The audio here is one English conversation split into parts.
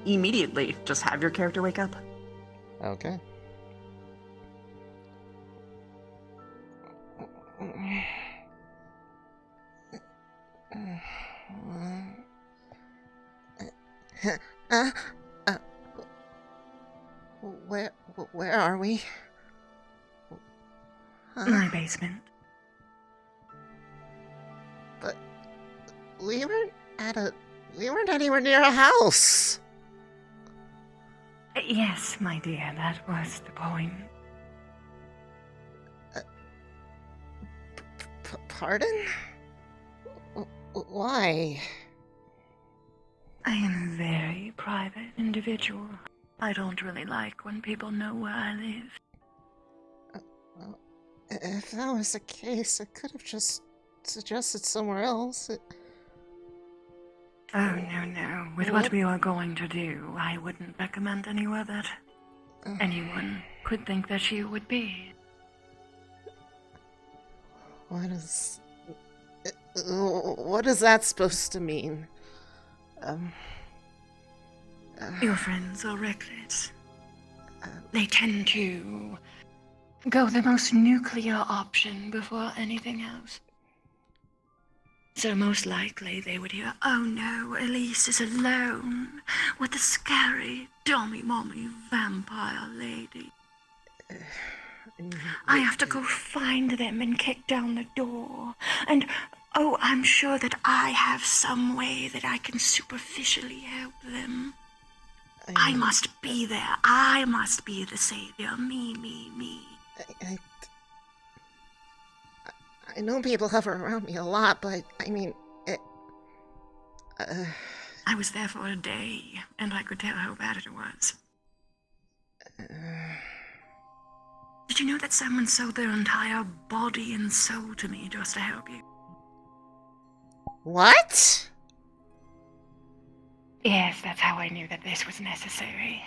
immediately. Just have your character wake up. Okay. Uh, uh, where are we? My basement. But we weren't anywhere near a house. Yes, my dear, that was the point. Pardon? Why? I am a very private individual. I don't really like when people know where I live. Well, if that was the case, I could have just suggested somewhere else. Oh, no. With what we are going to do, I wouldn't recommend anywhere that anyone could think that you would be. What is that supposed to mean? Your friends are reckless. They tend to go the most nuclear option before anything else. So most likely they would hear, oh no, Elise is alone with the scary, dummy-mommy vampire lady. I have to go find them and kick down the door. And, oh, I'm sure that I have some way that I can superficially help them. I must be there. I must be the savior. Me. I know people hover around me a lot, but I mean, I was there for a day, and I could tell how bad it was. Did you know that someone sold their entire body and soul to me just to help you? What? Yes, that's how I knew that this was necessary.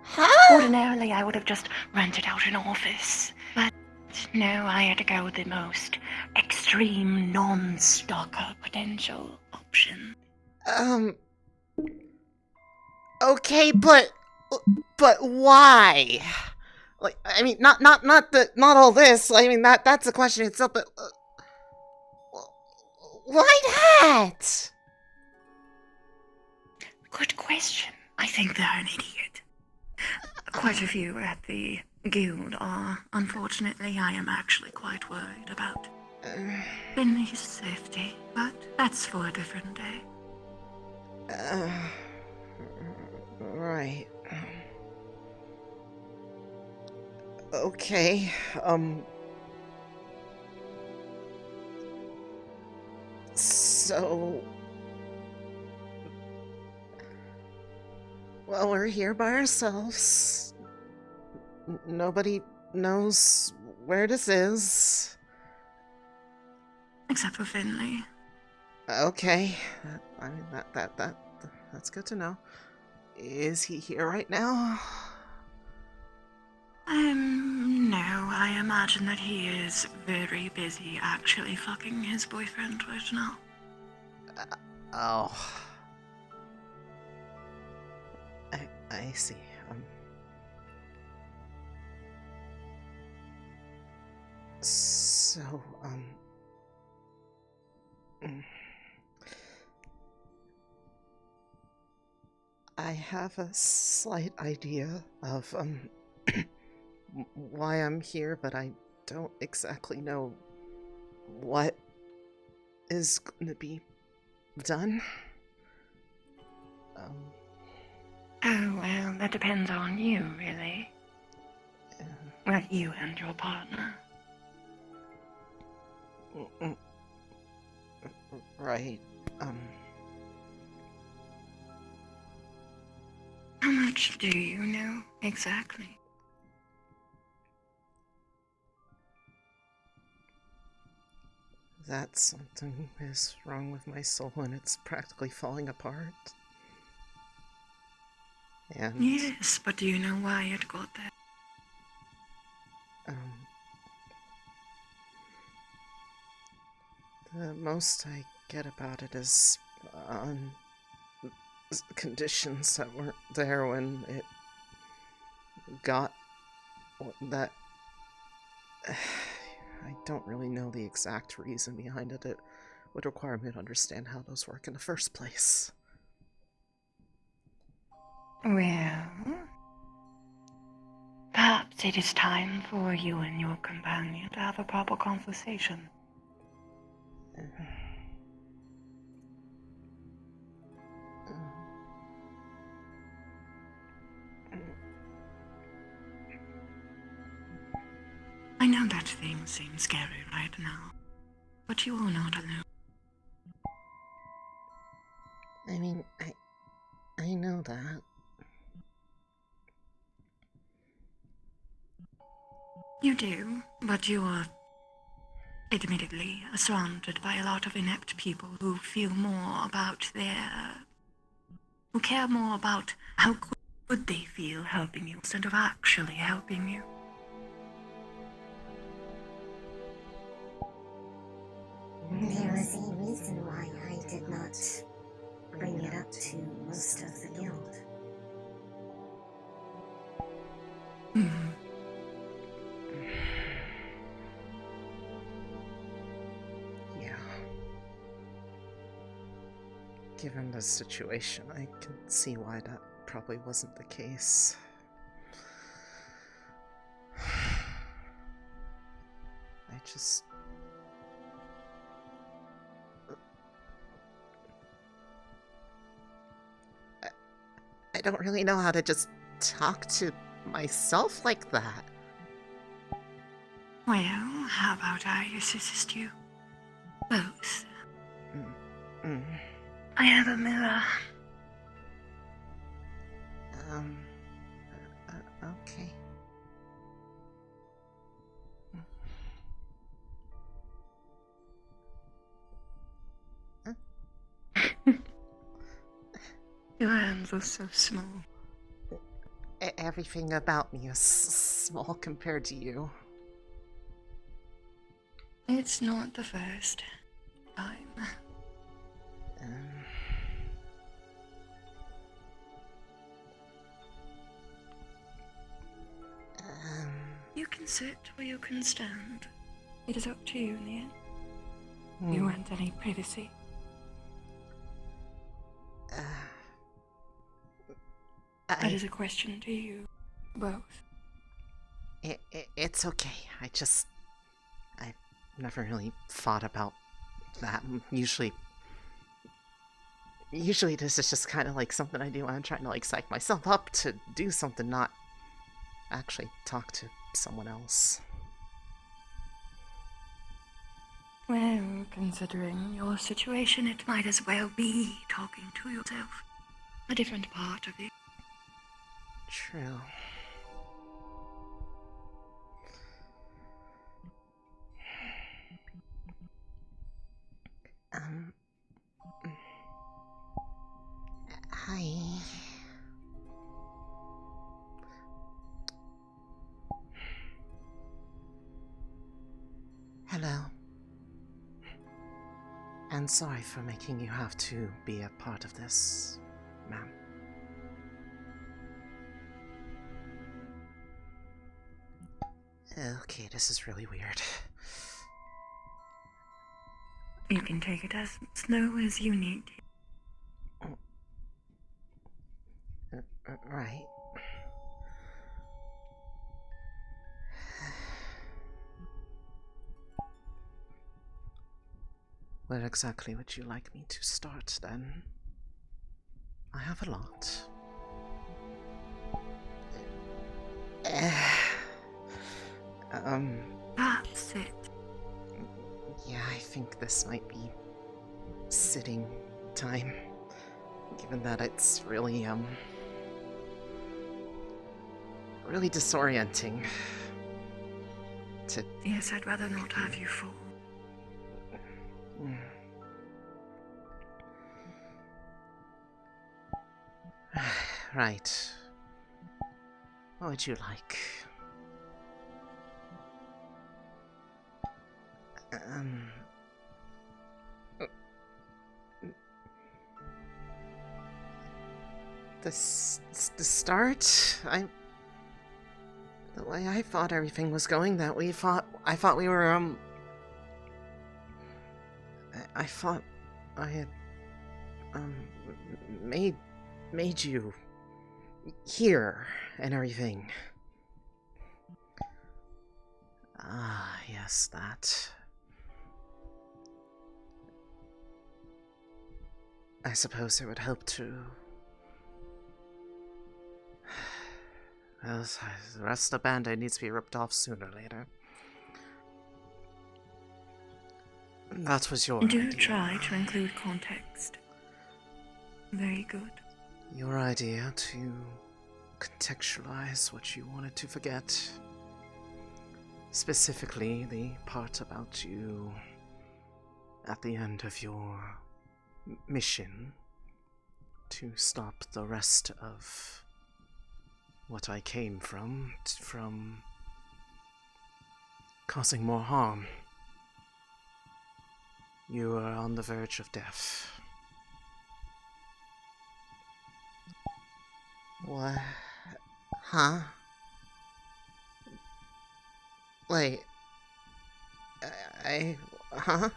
Huh? Ordinarily, I would have just rented out an office. But no, I had to go with the most extreme non-stalker potential option. Okay, but why? Like, I mean, not all this. I mean, that's a question itself, but why that? Good question. I think they're an idiot. Quite a few at the guild are. Unfortunately, I am actually quite worried about Finley's safety, but that's for a different day. Right. Okay, so... Well, we're here by ourselves. Nobody knows where this is. Except for Finley. Okay. I mean, that's good to know. Is he here right now? No, I imagine that he is very busy actually fucking his boyfriend right now. Oh. I see. So, I have a slight idea of, why I'm here, but I don't exactly know what is going to be done. Oh, well, that depends on you, really. Well, you and your partner. Right, How much do you know exactly? that something is wrong with my soul and it's practically falling apart. And, Yes, but do you know why it got there? The most I get about it is conditions that weren't there when it got that. I don't really know the exact reason behind it. It would require me to understand how those work in the first place. Well, perhaps it is time for you and your companion to have a proper conversation. I know that things seem scary right now, but you are not alone. I mean, I know that. You do, but you are admittedly surrounded by a lot of inept people who feel more about who care more about how good they feel helping you instead of actually helping you. There was a reason why I did not bring it up to most of the guild. Yeah. Given the situation, I can see why that probably wasn't the case. I just... I don't really know how to just talk to myself like that. Well, how about I assist you? Both. I have a mirror. Okay. Your hands are so small. Everything about me is small compared to you. It's not the first time. You can sit or you can stand. It is up to you in the end. You want any privacy? That is a question to you, both. It's okay. I've never really thought about that. Usually this is just kind of like something I do when I'm trying to like psych myself up to do something, not actually talk to someone else. Well, considering your situation, it might as well be talking to yourself. A different part of you. True. Hi. Hello. And sorry for making you have to be a part of this, ma'am. Okay, this is really weird. You can take it as slow as you need. Right. Where exactly would you like me to start, then? I have a lot. That's it. Yeah, I think this might be sitting time, given that it's really, really disorienting to... Yes, I'd rather not have you fall. Right. What would you like? the start, the way I thought everything was going, I thought we were, I thought I had, made you here and everything. Ah, yes, that. I suppose it would help to... Well, the rest of the band-aid needs to be ripped off sooner or later. That was your Do idea. try to include context. Very good. Your idea to contextualize what you wanted to forget. Specifically, the part about you at the end of your mission to stop the rest of what I came from causing more harm. You are on the verge of death. What? Huh? Wait. Huh?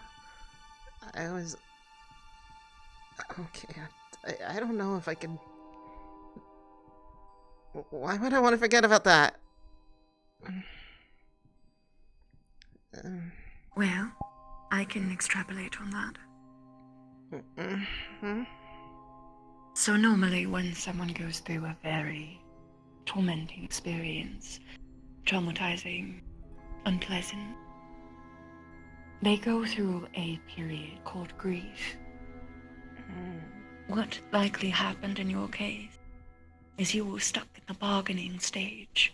I was... Okay, I don't know if I can... Why would I want to forget about that? Well, I can extrapolate on that. So normally when someone goes through a very tormenting experience, traumatizing, unpleasant, they go through a period called grief. What likely happened in your case is you were stuck in the bargaining stage.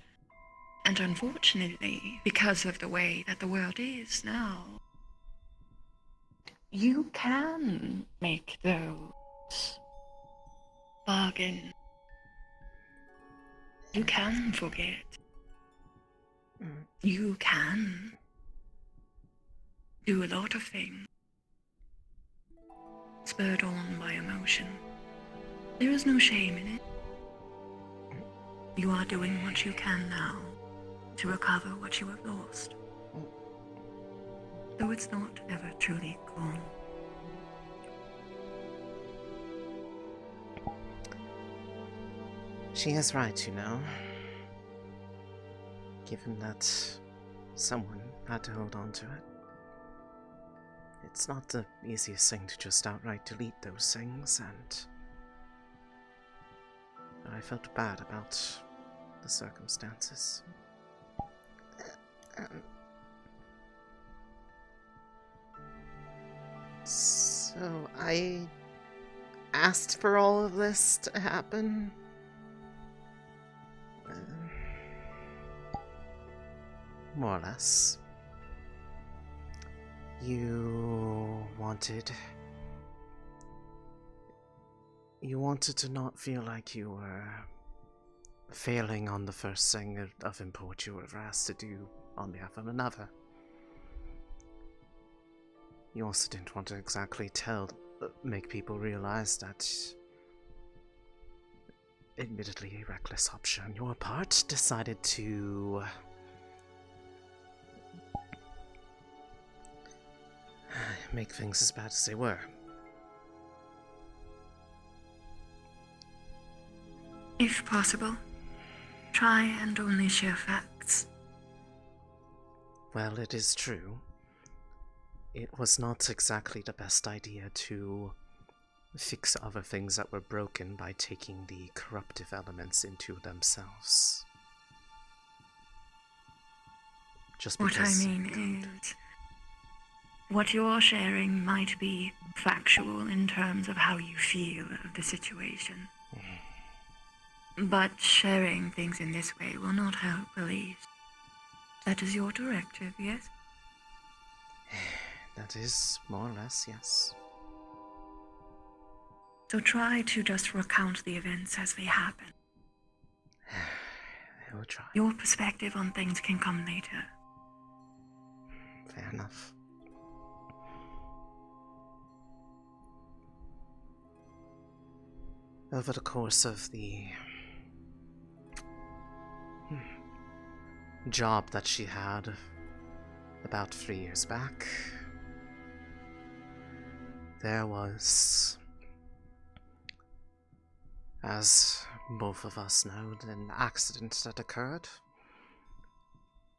And unfortunately, because of the way that the world is now, you can make those bargains. You can forget. You can do a lot of things spurred on by emotion. There is no shame in it. You are doing what you can now to recover what you have lost. Though it's not ever truly gone. She is right, you know. Given that someone had to hold on to it. It's not the easiest thing to just outright delete those things, and I felt bad about the circumstances. So I asked for all of this to happen. More or less. You wanted to not feel like you were failing on the first thing of import you were ever asked to do on behalf of another. You also didn't want to exactly make people realize that, admittedly a reckless option on your part, decided to make things as bad as they were. If possible, try and only share facts. Well, it is true. It was not exactly the best idea to fix other things that were broken by taking the corruptive elements into themselves. Just because... What I mean is, what you're sharing might be factual in terms of how you feel of the situation. But sharing things in this way will not help Elise. That is your directive, yes? That is more or less, yes. So try to just recount the events as they happen. I will try. Your perspective on things can come later. Fair enough. over the course of the job that she had about 3 years back, there was, as both of us know, an accident that occurred.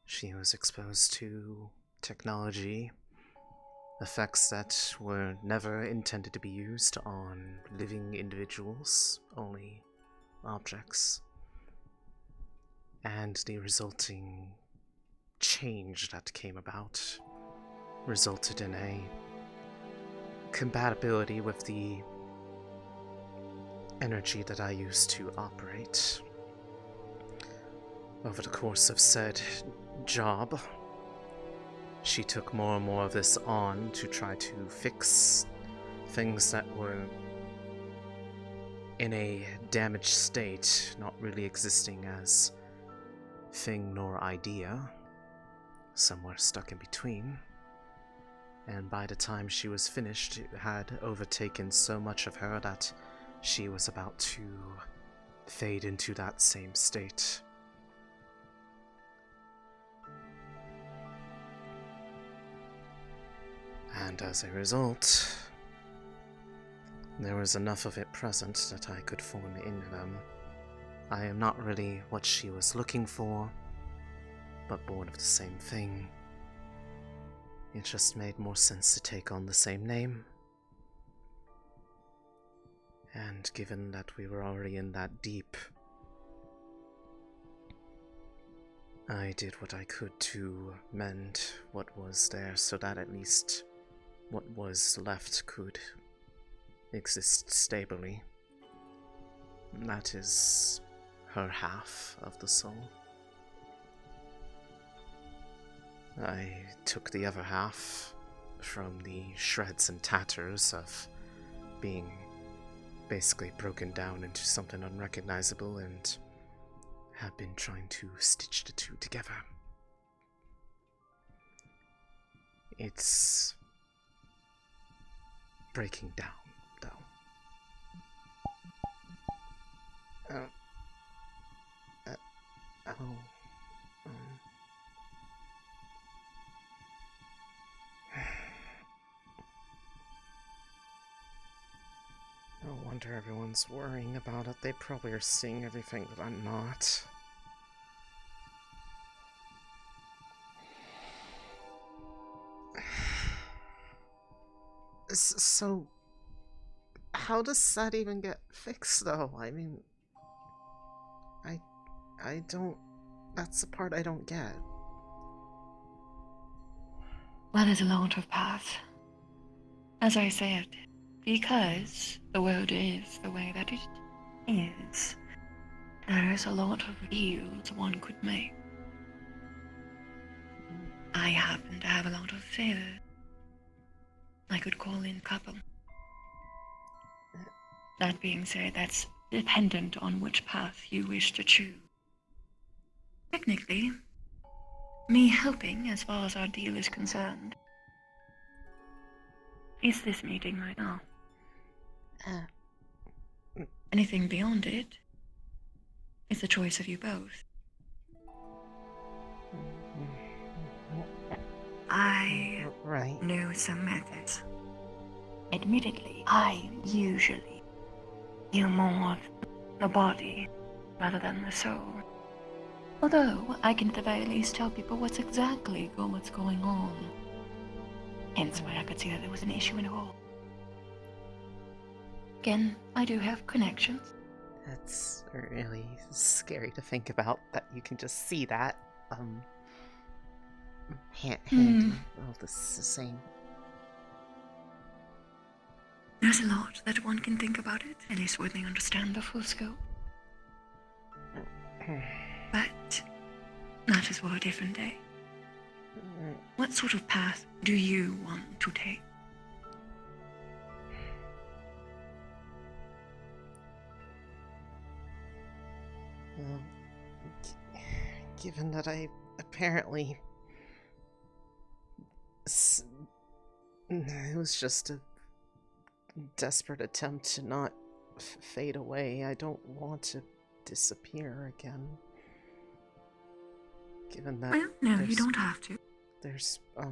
She was exposed to technology, effects that were never intended to be used on living individuals, only objects. And the resulting change that came about resulted in a compatibility with the energy that I used to operate. Over the course of said job, she took more and more of this on to try to fix things that were in a damaged state, not really existing as thing nor idea, somewhere stuck in between. And by the time she was finished, it had overtaken so much of her that she was about to fade into that same state. And as a result, there was enough of it present that I could form in them. I am not really what she was looking for, but born of the same thing. It just made more sense to take on the same name. And given that we were already in that deep, I did what I could to mend what was there so that at least what was left could exist stably. And that is her half of the soul. I took the other half from the shreds and tatters of being basically broken down into something unrecognizable and have been trying to stitch the two together. It's breaking down, though. No wonder everyone's worrying about it. They probably are seeing everything that I'm not. So, how does that even get fixed, though? I mean, I don't... That's the part I don't get. Well, there's a lot of paths. As I said, because the world is the way that it is, there is a lot of deals one could make. I happen to have a lot of favors. I could call in a couple. That being said, that's dependent on which path you wish to choose. Technically, me helping as far as our deal is concerned is this meeting right now. Anything beyond it is the choice of you both. I know some methods. Admittedly, I usually heal more of the body rather than the soul. Although, I can at the very least tell people what's going on. Hence why I could see that there was an issue involved. Again, I do have connections. That's really scary to think about, that you can just see that. Handy. All this is the same. There's a lot that one can think about it, at least when they understand the full scope. But that is for a different day. What sort of path do you want to take? Well, given that I apparently... It was just a desperate attempt to not fade away. I don't want to disappear again. Given that Well, no, you don't have to. there's, I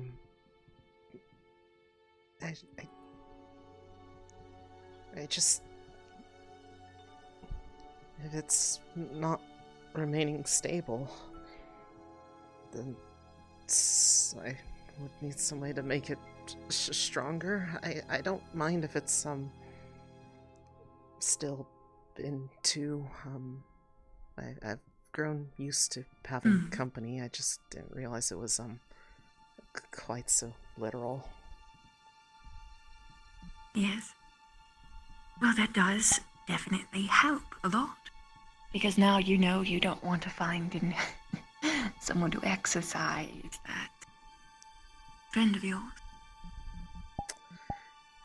just... If it's not remaining stable, then I would need some way to make it stronger. I don't mind if it's, still been too, I've grown used to having company. I just didn't realize it was, quite so literal. Yes. Well, that does definitely help a lot. Because now you know you don't want to find in someone to exercise that friend of yours.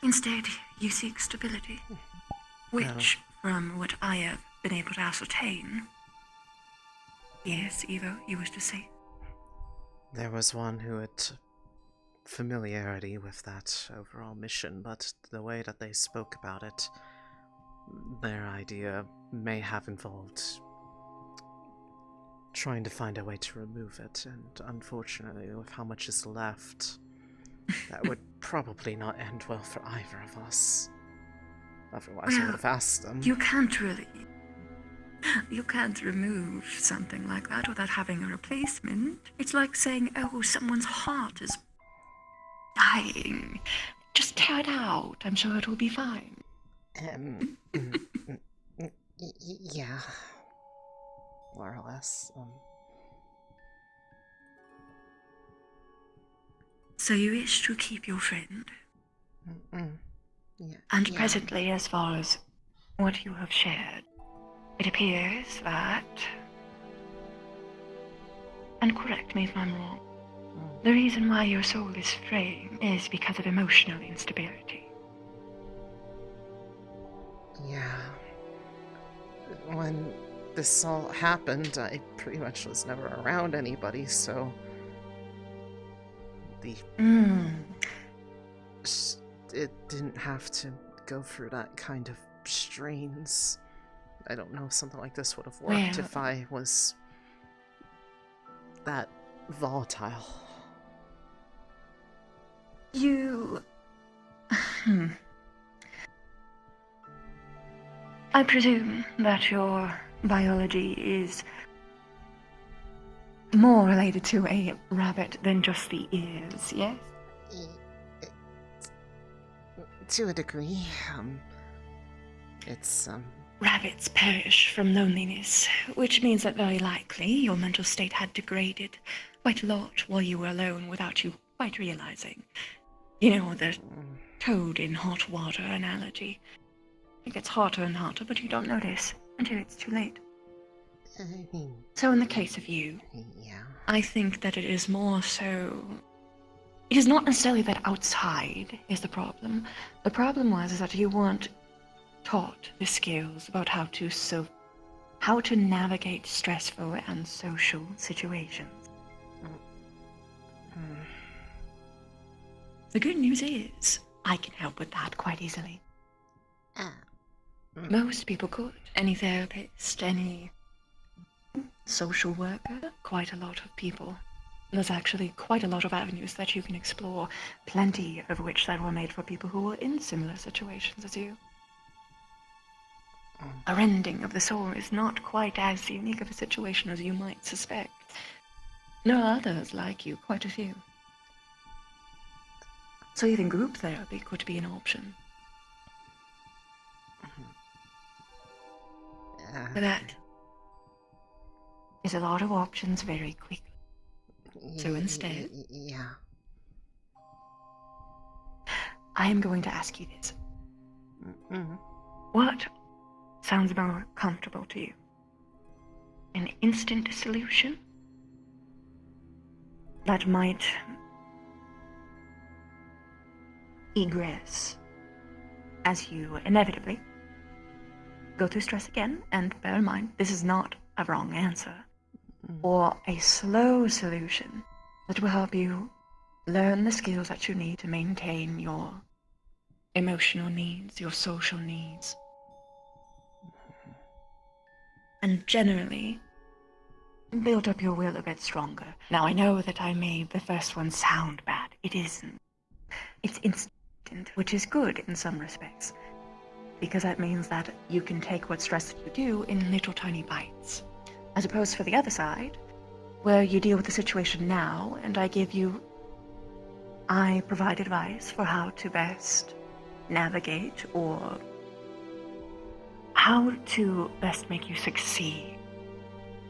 Instead, you seek stability, which, from what I have been able to ascertain... Yes, Evo, you wish to say? There was one who had familiarity with that overall mission, but the way that they spoke about it, their idea may have involved trying to find a way to remove it, and unfortunately, with how much is left, that would probably not end well for either of us. Otherwise, I would have asked them. You can't really. You can't remove something like that without having a replacement. It's like saying, oh, someone's heart is dying. Just tear it out. I'm sure it will be fine. Yeah. More or less. So you wish to keep your friend? Yeah. And presently, as far as what you have shared, it appears that, and correct me if I'm wrong, the reason why your soul is fraying is because of emotional instability. Yeah. When this all happened, I pretty much was never around anybody, so it didn't have to go through that kind of strains. I don't know if something like this would have worked if I was that volatile. You... I presume that your biology is more related to a rabbit than just the ears, yes? To a degree, it's, Rabbits perish from loneliness, which means that very likely your mental state had degraded quite a lot while you were alone without you quite realizing. You know, the toad in hot water analogy. It gets hotter and hotter, but you don't notice until it's too late. So in the case of you, I think that it is more so... It is not necessarily that outside is the problem. The problem was that you weren't taught the skills about how to navigate stressful and social situations. The good news is, I can help with that quite easily. Most people could. Any therapist, any social worker, quite a lot of people. There's actually quite a lot of avenues that you can explore, plenty of which that were made for people who were in similar situations as you. A rending of the soul is not quite as unique of a situation as you might suspect. There are others like you, quite a few. So even group therapy could be an option. That is a lot of options very quickly. So instead, I am going to ask you this. What sounds more comfortable to you? An instant solution that might egress as you inevitably go through stress again, and bear in mind, this is not a wrong answer, or a slow solution that will help you learn the skills that you need to maintain your emotional needs, your social needs, and generally build up your will a bit stronger. Now, I know that I made the first one sound bad. It isn't. It's instant, which is good in some respects, because that means that you can take what stress that you do in little tiny bites, as opposed for the other side, where you deal with the situation now, and I provide advice for how to best navigate or how to best make you succeed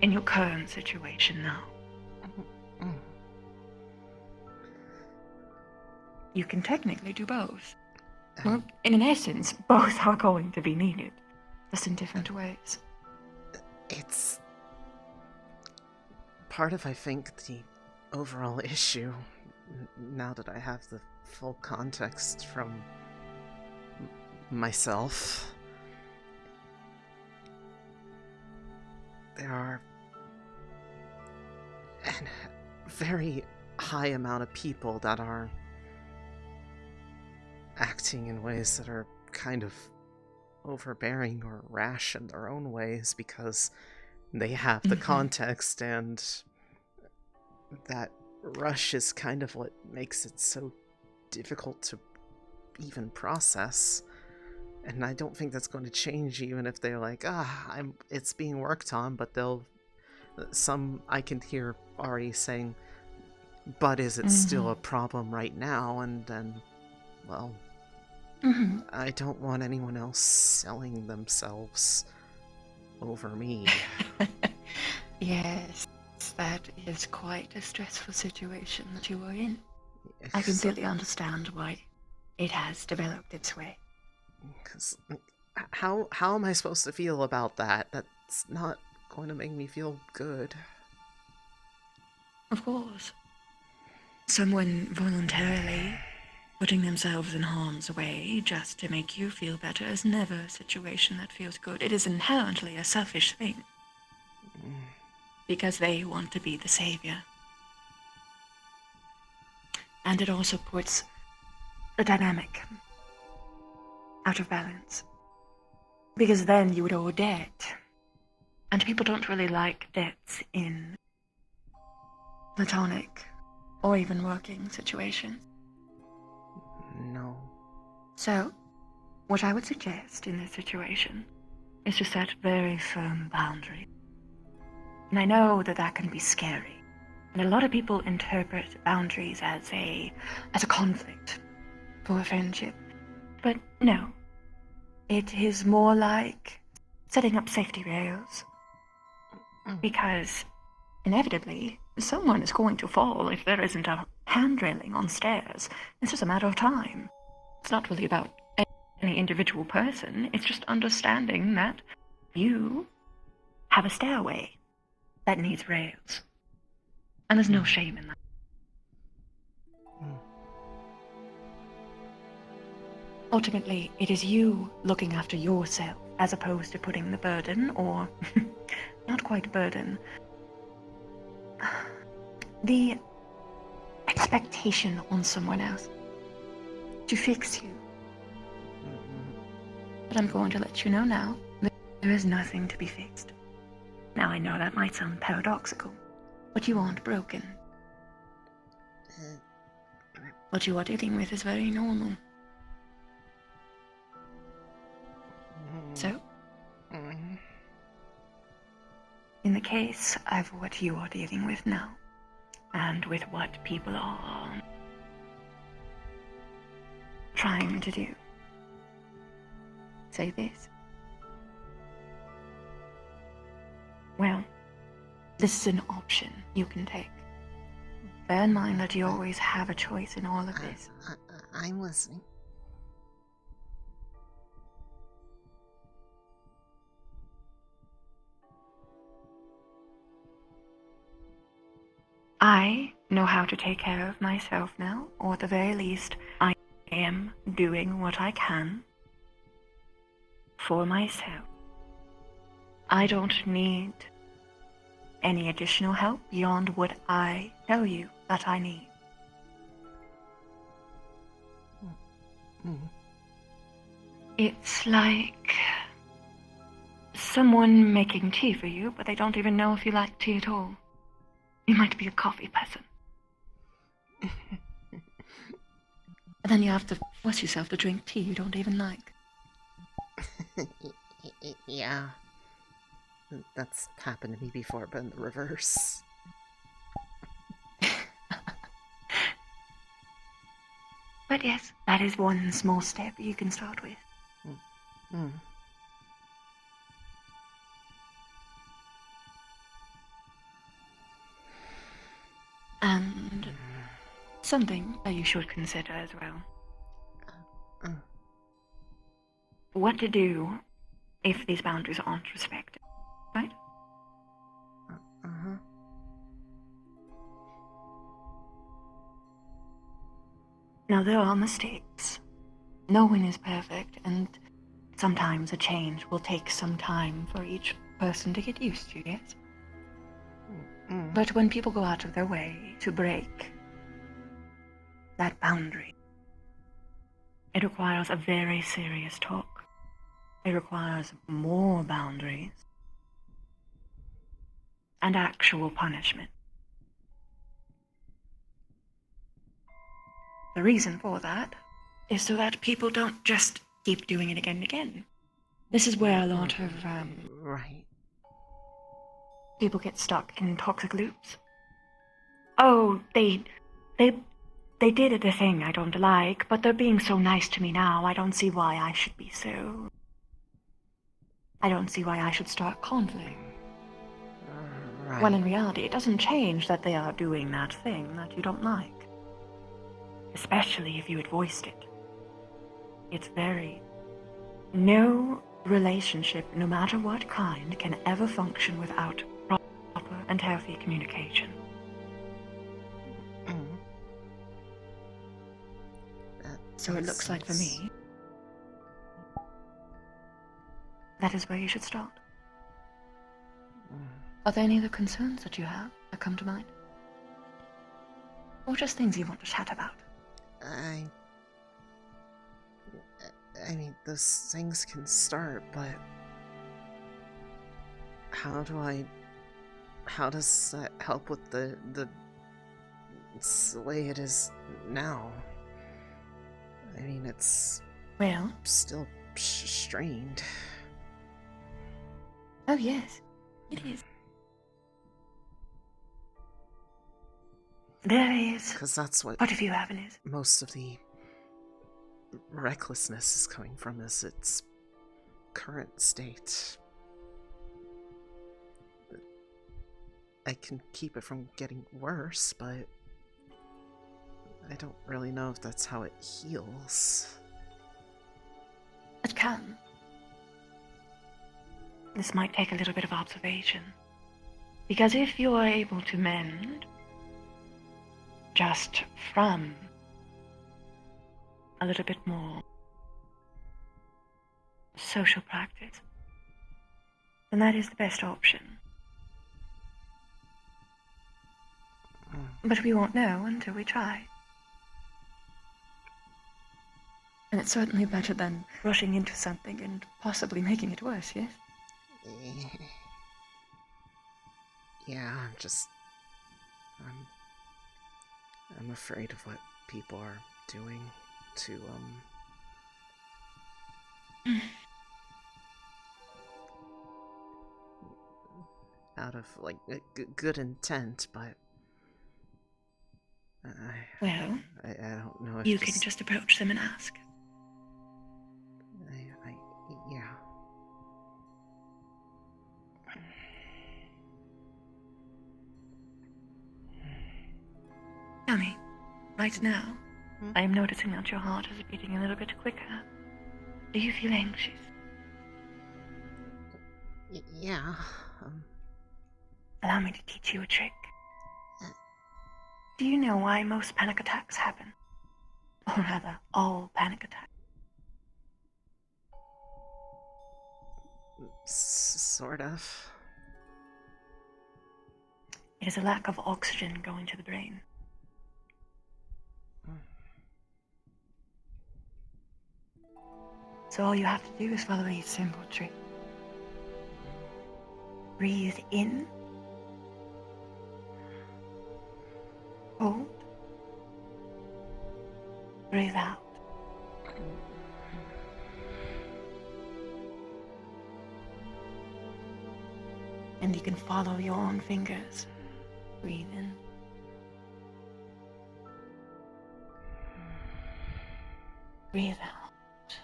in your current situation now. You can technically do both. Well, in an essence, both are going to be needed, just in different ways. It's part of, I think, the overall issue, now that I have the full context from myself. There are a very high amount of people that are acting in ways that are kind of overbearing or rash in their own ways because they have the context, and that rush is kind of what makes it so difficult to even process. And I don't think that's going to change even if they're like, it's being worked on, but some I can hear already saying, but is it still a problem right now? And then, well, I don't want anyone else selling themselves over me. Yes, that is quite a stressful situation that you are in. I completely understand why it has developed its way. Because how am I supposed to feel about that? That's not going to make me feel good. Of course. Someone voluntarily putting themselves in harm's way just to make you feel better is never a situation that feels good. It is inherently a selfish thing. Because they want to be the savior. And it also puts the dynamic out of balance. Because then you would owe debt. And people don't really like debts in platonic or even working situations. No. So, what I would suggest in this situation is to set very firm boundaries. And I know that that can be scary. And a lot of people interpret boundaries as a conflict for a friendship. But no. It is more like setting up safety rails. Because inevitably, someone is going to fall if there isn't a hand railing on stairs. It's just a matter of time. It's not really about any individual person. It's just understanding that you have a stairway that needs rails. And there's no shame in that. Ultimately, it is you looking after yourself as opposed to putting the burden, or not quite burden, the expectation on someone else to fix you. But I'm going to let you know now that there is nothing to be fixed. Now, I know that might sound paradoxical, but you aren't broken. What you are dealing with is very normal. So, in the case of what you are dealing with now, and with what people are trying to do, say this. Well, this is an option you can take. Bear in mind that you always have a choice in all of this. I'm listening. I know how to take care of myself now, or at the very least, I am doing what I can for myself. I don't need any additional help beyond what I tell you that I need. It's like someone making tea for you, but they don't even know if you like tea at all. You might be a coffee person. And then you have to force yourself to drink tea you don't even like. Yeah. That's happened to me before, but in the reverse. But yes, that is one small step you can start with. Mm. And something that you should consider as well. What to do if these boundaries aren't respected, right? Uh-huh. Now, there are mistakes. No one is perfect, and sometimes a change will take some time for each person to get used to, yes? But when people go out of their way to break that boundary, it requires a very serious talk. It requires more boundaries and actual punishment. The reason for that is so that people don't just keep doing it again and again. This is where a lot of Right. people get stuck in toxic loops. Oh, they did the thing I don't like, but they're being so nice to me now, I don't see why I should be so. I don't see why I should start conflict. Right. When in reality, it doesn't change that they are doing that thing that you don't like. Especially if you had voiced it. It's no relationship, no matter what kind, can ever function without proper and healthy communication. So it looks like for me, that is where you should start. Are there any other concerns that you have that come to mind? Or just things you want to chat about? I mean, those things can start, but how does that help with it's the way it is now? I mean, it's Well, still strained. oh yes, it is. There is Because that's what quite a few avenues. most of the recklessness is coming from, is its current state. I can keep it from getting worse, but I don't really know if that's how it heals. It can. This might take a little bit of observation. Because if you are able to mend just from a little bit more social practice, then that is the best option. But we won't know until we try. And it's certainly better than rushing into something and possibly making it worse, yes? Yeah, I'm afraid of what people are doing to, out of, like, a good intent, but Well, I don't know if you can just approach them and ask. yeah. Tell me, right now, I am noticing that your heart is beating a little bit quicker. Do you feel anxious? Yeah, Allow me to teach you a trick. Do you know why most panic attacks happen? Or rather, all panic attacks. sort of. It is a lack of oxygen going to the brain. So all you have to do is follow a simple trick. Breathe in. Hold. Breathe out. And you can follow your own fingers. Breathe in. Breathe out.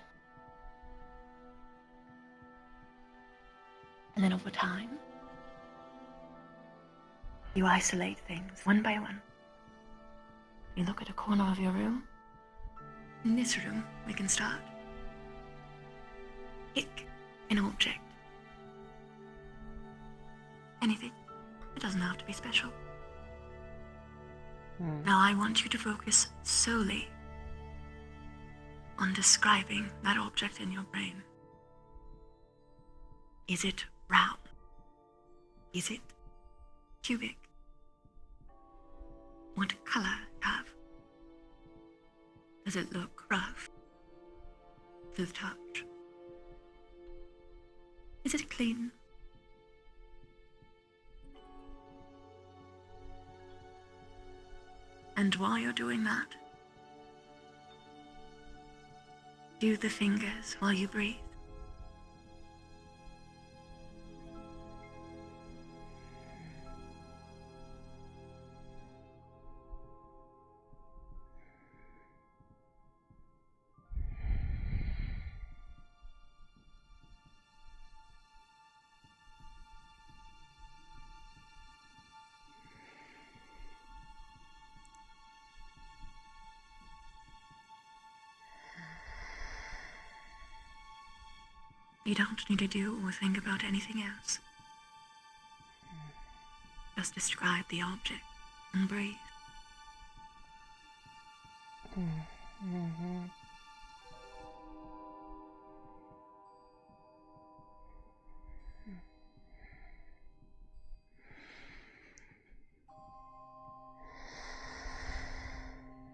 And then over time, you isolate things one by one. You look at a corner of your room. In this room, we can start. Pick an object. Anything. It doesn't have to be special. Now I want you to focus solely on describing that object in your brain. Is it round? Is it cubic? What color have? Does it look rough to the touch? Is it clean? And while you're doing that, do the fingers while you breathe. You don't need to do or think about anything else. Just describe the object and breathe.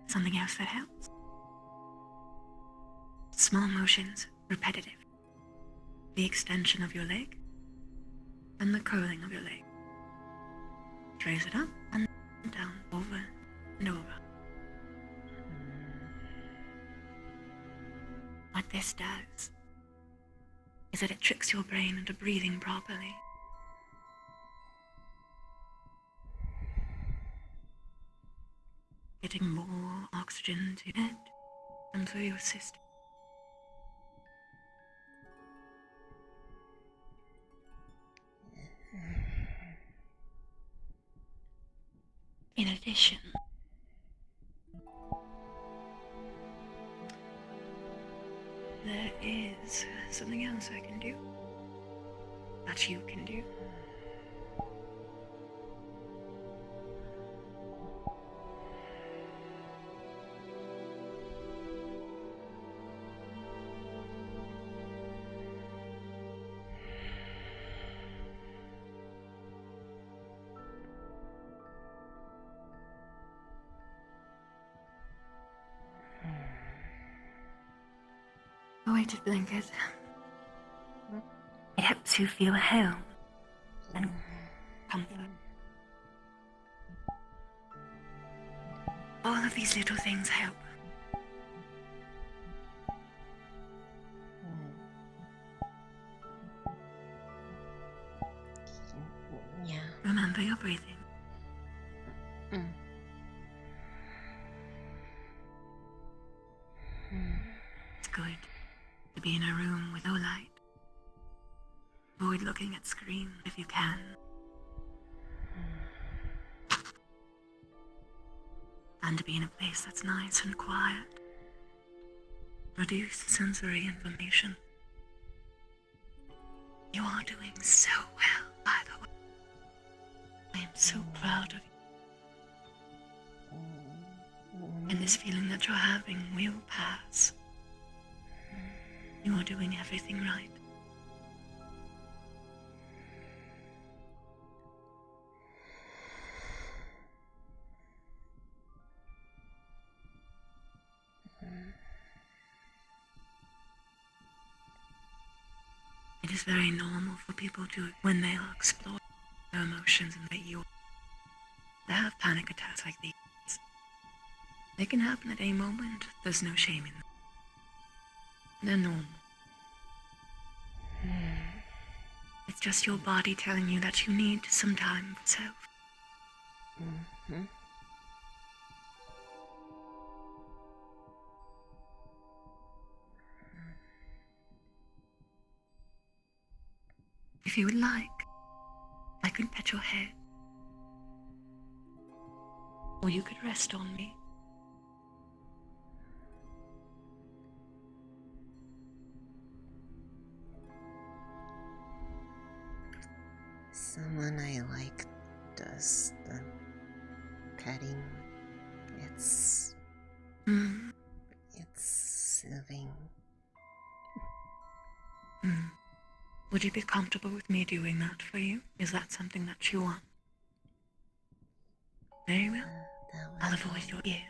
Something else that helps. Small motions, repetitive. The extension of your leg and the curling of your leg. Raise it up and down, over and over. What this does is that it tricks your brain into breathing properly. Getting more oxygen to it and through your system. In addition, there is something else I can do, that you can do. A weighted blanket. It helps you feel home and comfort. All of these little things help. Yeah. Remember your breathing. It's good to be in a room with no light. Avoid looking at screens if you can. And to be in a place that's nice and quiet. Reduce sensory information. You are doing so well, by the way. I am so proud of you. And this feeling that you're having will pass. You are doing everything right. It is very normal for people to, when they are exploring their emotions and that you have panic attacks like these. They can happen at any moment. There's no shame in them. They're normal. It's just your body telling you that you need some time for self. If you would like, I could pet your head. Or you could rest on me. Someone I like does the petting. It's soothing. Would you be comfortable with me doing that for you? Is that something that you want? Very well. I'll avoid your ear.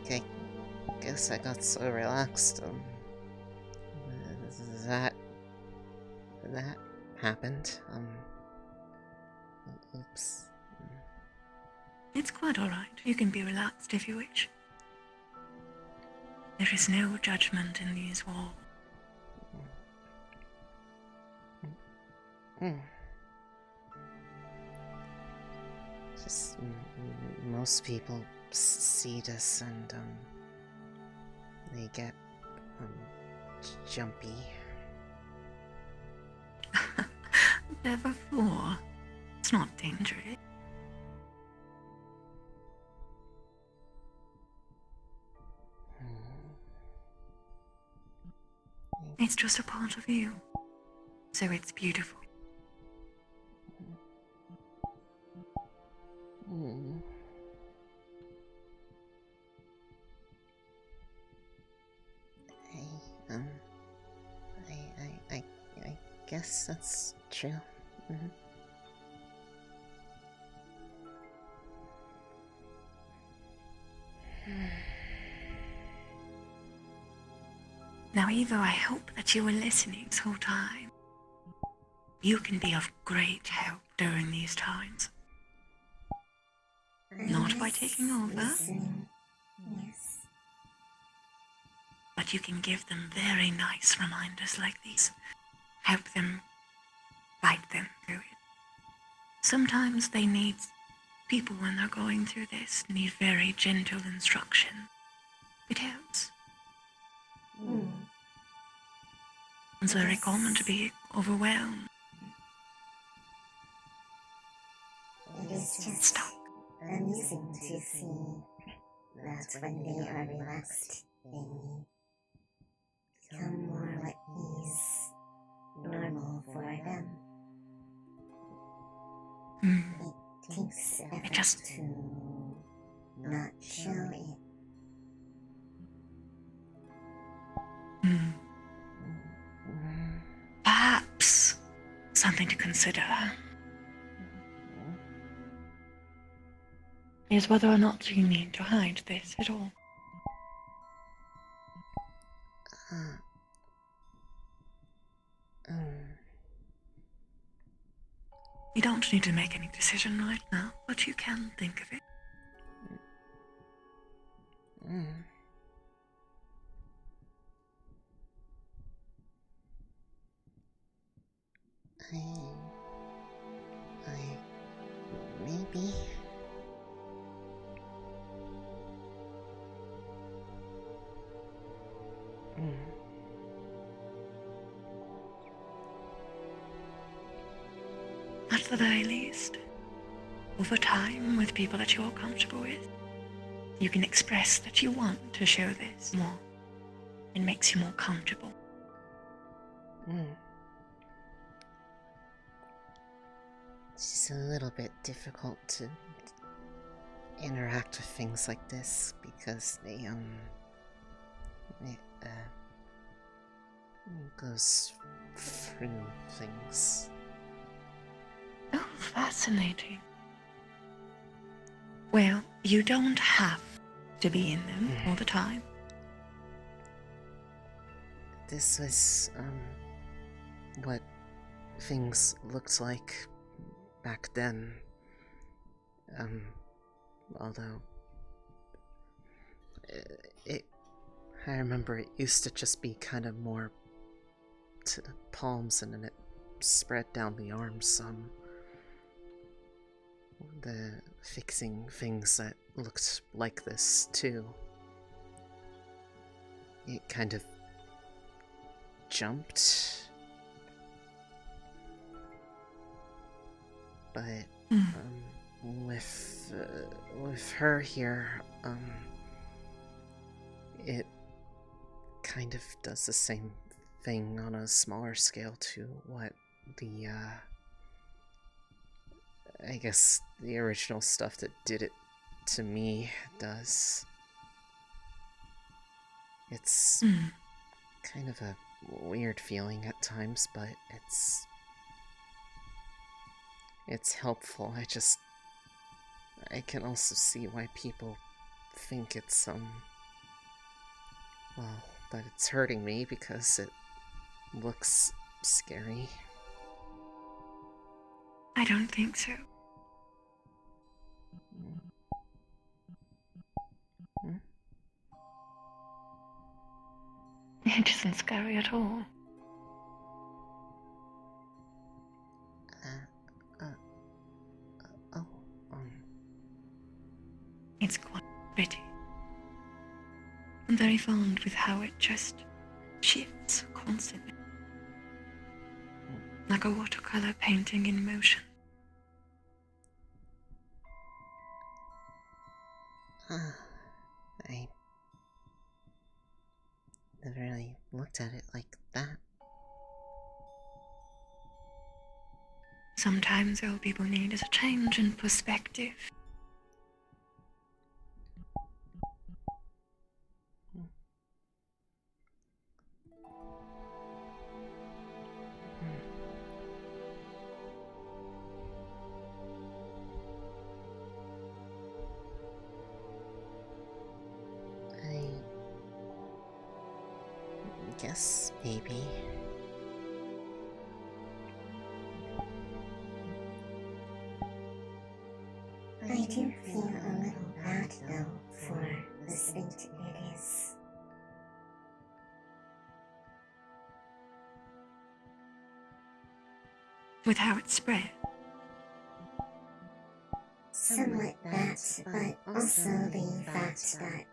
I guess I got so relaxed. That happened. Oops. It's quite alright. You can be relaxed if you wish. There is no judgment in these walls. Just most people see this and they get jumpy. Never before. It's not dangerous. It's just a part of you. So it's beautiful. I guess that's true. Now, Eva, I hope that you were listening this whole time. You can be of great help during these times. Not by taking over, Listening. Yes. but you can give them very nice reminders like these. Help them, guide them through it. Sometimes they need, people when they're going through this, need very gentle instruction. It helps. It's very common to be overwhelmed. It is just Stop. amusing to see that when they are relaxed, they become more what is normal for them. It takes effort to not show it. Perhaps something to consider is whether or not you need to hide this at all. You don't need to make any decision right now, but you can think of it. Maybe. At the very least, over time with people that you're comfortable with, you can express that you want to show this more. It makes you more comfortable. She's a little bit difficult to interact with things like this because it goes through things. Oh, fascinating. Well, you don't have to be in them all the time. This was, what things looked like back then. Although, I remember it used to just be kind of more to the palms and then it spread down the arms. The fixing things that looked like this too. It kind of jumped. But with her here, it kind of does the same thing on a smaller scale to what the I guess the original stuff that did it to me does. It's kind of a weird feeling at times, but it's helpful. I can also see why people think it's well, that it's hurting me because it looks scary. I don't think so. It isn't scary at all. It's quite pretty. I'm very fond with how it just shifts constantly. Like a watercolor painting in motion. I never really looked at it like that. Sometimes all people need is a change in perspective. I guess maybe. I do feel a little bad, though, for the state it is. With how it spread. Somewhat that, but also the fact that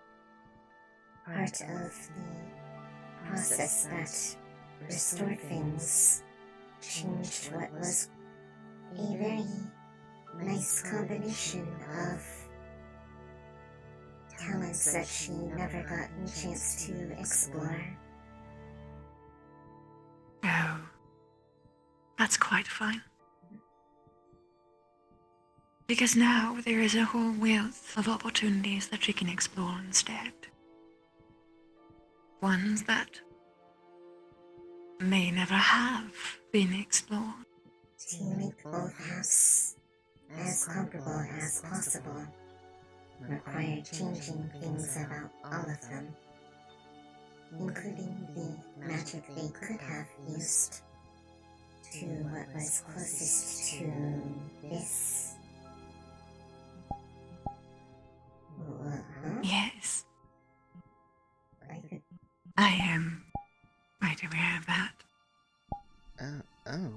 part of the process that restored things changed what was a very nice combination of talents that she never got a chance to explore. Oh, that's quite fine. Because now there is a whole wealth of opportunities that she can explore instead. Ones that may never have been explored. To make both halves as comfortable as possible required changing things about all of them, including the magic they could have used to what was closest to this. Yes, I could I am quite aware of that. Oh.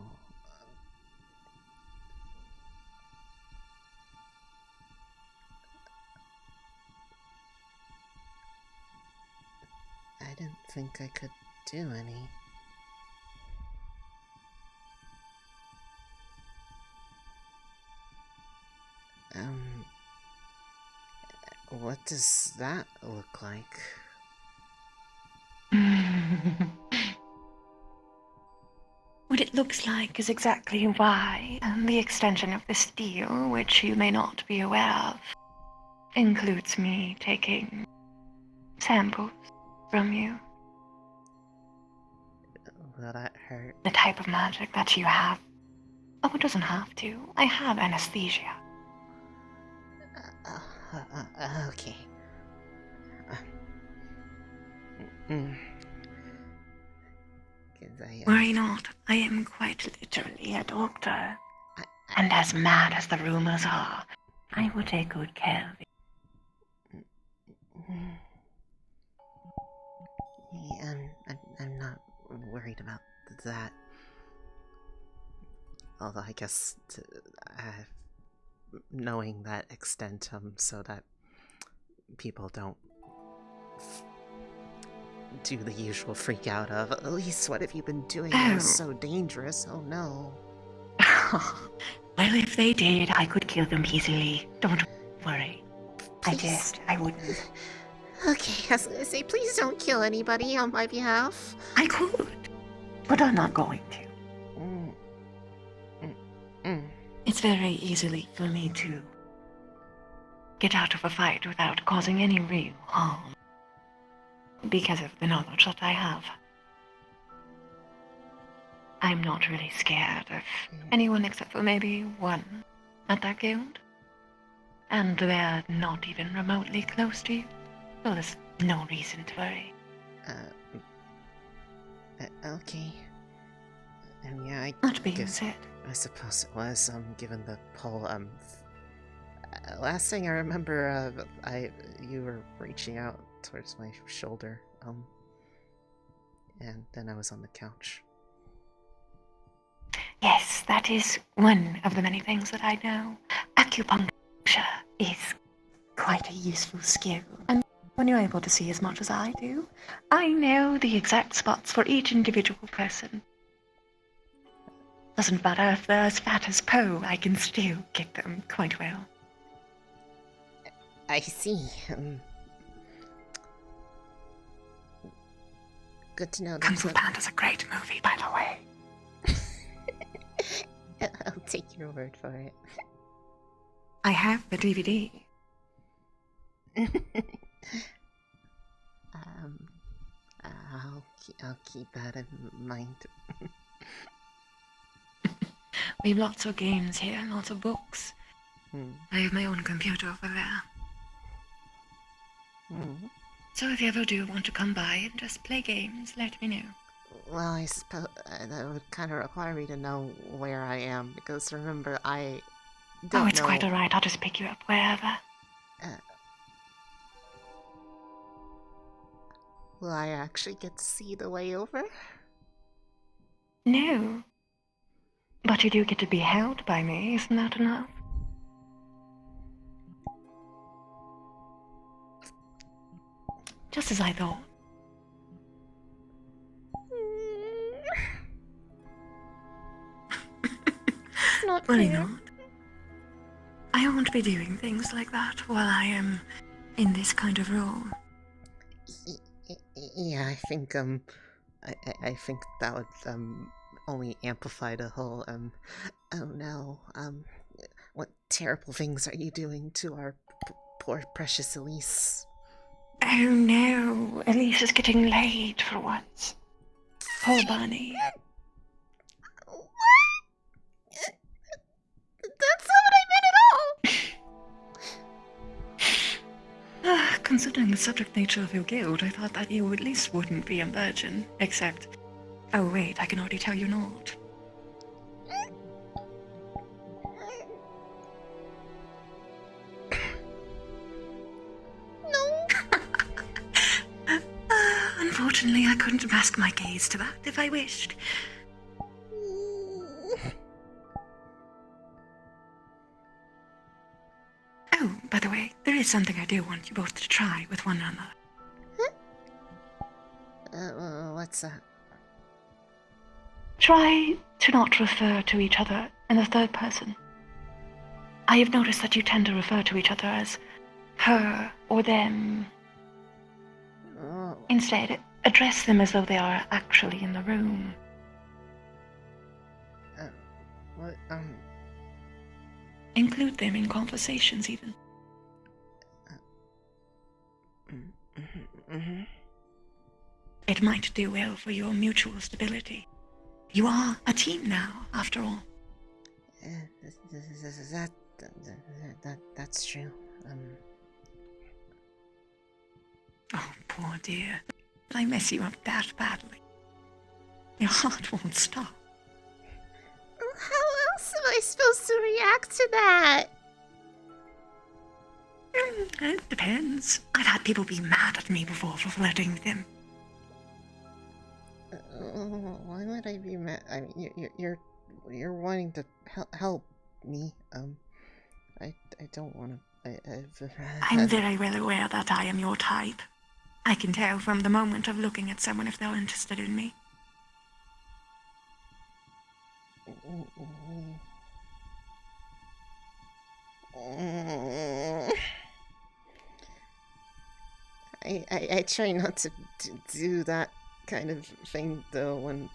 I didn't think I could do any. What does that look like? Would it looks like is exactly why the extension of this deal, which you may not be aware of, includes me taking samples from you. Will that hurt? The type of magic that you have. Oh, it doesn't have to. I have anesthesia. Okay. Mm. 'Cause Worry not, I am quite literally a doctor. And as mad as the rumors are, I will take good care of you. Yeah, I'm not worried about that. Although I guess knowing that extent, so that people don't do the usual freak out of, Elise, what have you been doing that was so dangerous? Oh no. Well, if they did, I could kill them easily. Don't worry. Please. I wouldn't. Okay, I was gonna say, please don't kill anybody on my behalf. I could, but I'm not going to. It's very easily for me to get out of a fight without causing any real harm. Because of the knowledge that I have. I'm not really scared of anyone except for maybe one at that guild. And they're not even remotely close to you. So there's no reason to worry. Okay. And yeah, That being said, I suppose it was, given the poll, last thing I remember, you were reaching out towards my shoulder, and then I was on the couch. yes, that is one of the many things that I know. Acupuncture is quite a useful skill. And when you're able to see as much as I do, I know the exact spots for each individual person. Doesn't matter if they're as fat as Poe, I can still get them quite well. I see. Good to know. Kung Fu Panda's a great movie, by the way. I'll take your word for it. I have the DVD. I'll keep that in mind. We have lots of games here, lots of books. Hmm. I have my own computer over there. Hmm. So if you ever do want to come by and just play games, let me know. Well, I suppose that would kind of require me to know where I am, because remember, I don't Oh, it's know. quite alright, I'll just pick you up wherever. Will I actually get to see the way over? No. But you do get to be held by me, isn't that enough? Just as I thought. It's not Worry fair. not. I won't be doing things like that while I am in this kind of role. Yeah, I think I think that would only amplify the whole oh no, what terrible things are you doing to our poor precious Elise? Oh no, Elise is getting laid for once. Poor Bunny. What? That's not what I meant at all! Considering the subject nature of your guild, I thought that you at least wouldn't be a virgin. Except... Oh wait, I can already tell you're not. No. Unfortunately, I couldn't mask my gaze to that if I wished. Oh, by the way, there is something I do want you both to try with one another. What's that? Try to not refer to each other in the third person. I have noticed that you tend to refer to each other as her or them. Oh. Instead, address them as though they are actually in the room. What, Include them in conversations, even. mm-hmm. It might do well for your mutual stability. You are a team now, after all. That's true. Oh, poor dear. Did I mess you up that badly? Your heart won't stop. How else am I supposed to react to that? It depends. I've had people be mad at me before for flirting with them. Why would I be mad? I mean, you're wanting to help me. I don't want to. I'm very well aware that I am your type. I can tell from the moment of looking at someone if they're interested in me. I try not to do that kind of thing though when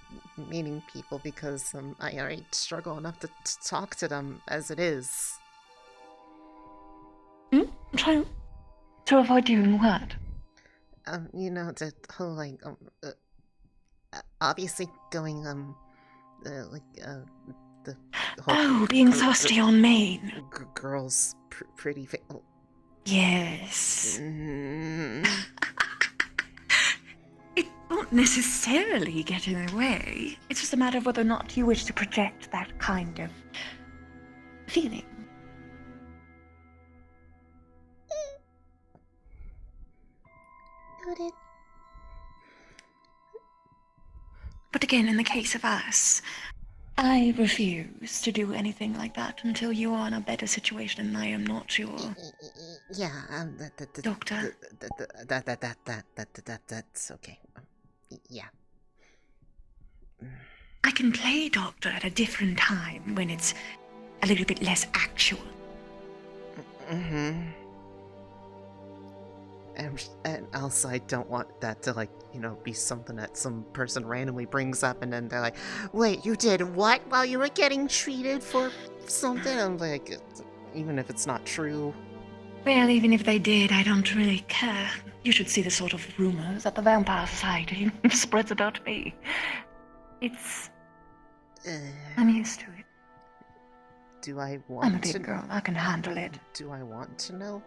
meeting people because I already struggle enough to talk to them as it is. Try to avoid doing what? The whole like obviously going the whole being thirsty on Maine. Girls pretty Yes. It won't necessarily get in the way. It's just a matter of whether or not you wish to project that kind of feeling. Noted. But again, in the case of us, I refuse to do anything like that until you are in a better situation and I am not your... Yeah, Doctor? That's okay. Yeah. I can play doctor at a different time when it's a little bit less actual. Mm-hmm. And also, I don't want that to, be something that some person randomly brings up and then they're like, wait, you did what while you were getting treated for something? I'm like, even if it's not true. Well, even if they did, I don't really care. You should see the sort of rumors that the Vampire Society spreads about me. I'm used to it. Do I want I'm a big girl, I can handle it. Do I want to know?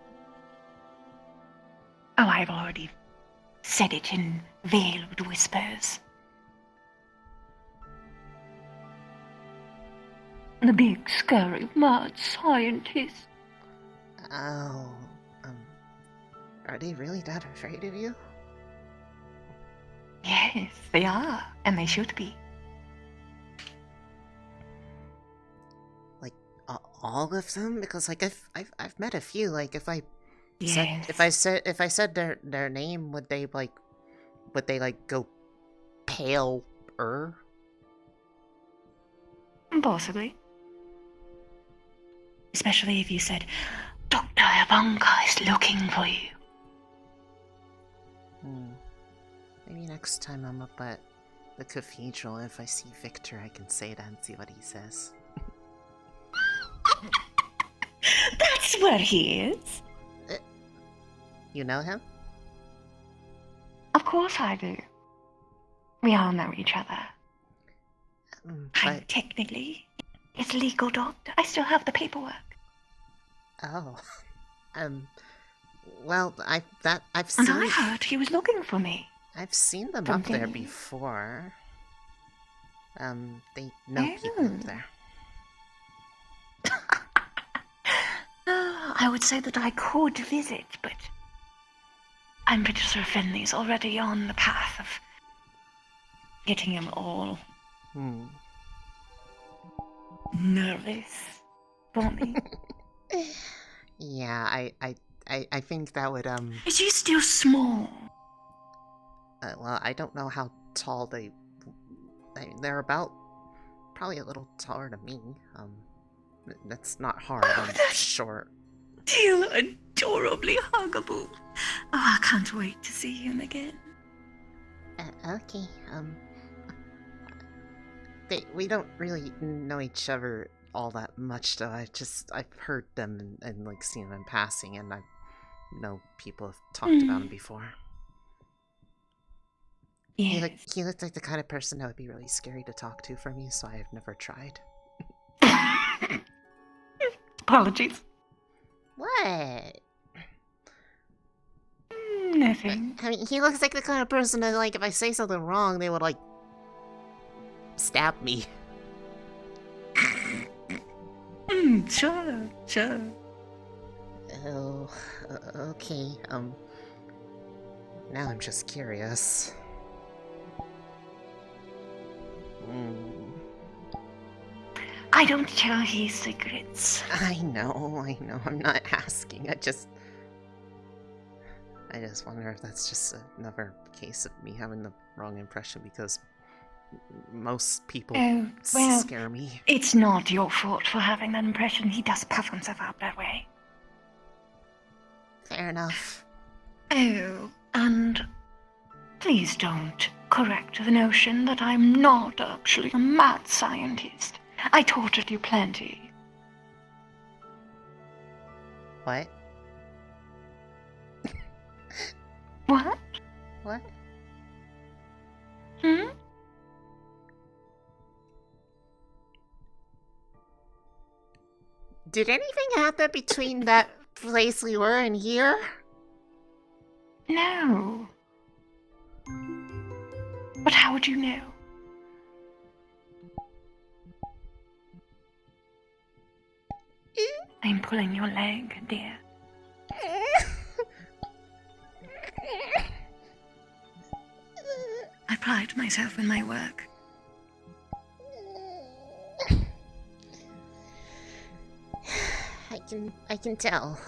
Oh, I've already said it in veiled whispers. The big, scary, mad scientist. Oh, are they really that afraid of you? Yes, they are, and they should be. Like, all of them? Because, I've met a few, if I... Yes. If I said their name, would they go pale-er? Possibly. Especially if you said, Dr. Ivanka is looking for you. Maybe next time I'm up at the cathedral, if I see Victor, I can say that and see what he says. That's where he is. You know him? Of course I do. We all know each other. I'm But... technically his legal doctor. I still have the paperwork. Oh. Well, I've seen... And I heard he was looking for me. I've seen them up there before. They know people up there. I would say that I could visit, but I'm pretty sure Finley's already on the path of getting him all nervous for me. Yeah, I think that would, Is he still small? well, I don't know how tall they... they're about... probably a little taller than me. That's not hard, I'm short. Still adorably huggable. Oh, I can't wait to see him again. Okay, we don't really know each other all that much, though. I've heard them and like seen them passing, and I know people have talked about him before. Yes. He looked like the kind of person that would be really scary to talk to for me, so I've never tried. Apologies. What? Nothing. I mean, he looks like the kind of person that, like, if I say something wrong, they would, like, stab me. Sure. Oh, okay, now I'm just curious. I don't tell his secrets. I know, I'm not asking, I just wonder if that's just another case of me having the wrong impression, because most people scare me. It's not your fault for having that impression. He does puff himself up that way. Fair enough. Oh, and please don't correct the notion that I'm not actually a mad scientist. I tortured you plenty. What? What? What? Hmm? Did anything happen between that place we were and here? No. But how would you know? I'm pulling your leg, dear. I pride myself in my work. I can tell.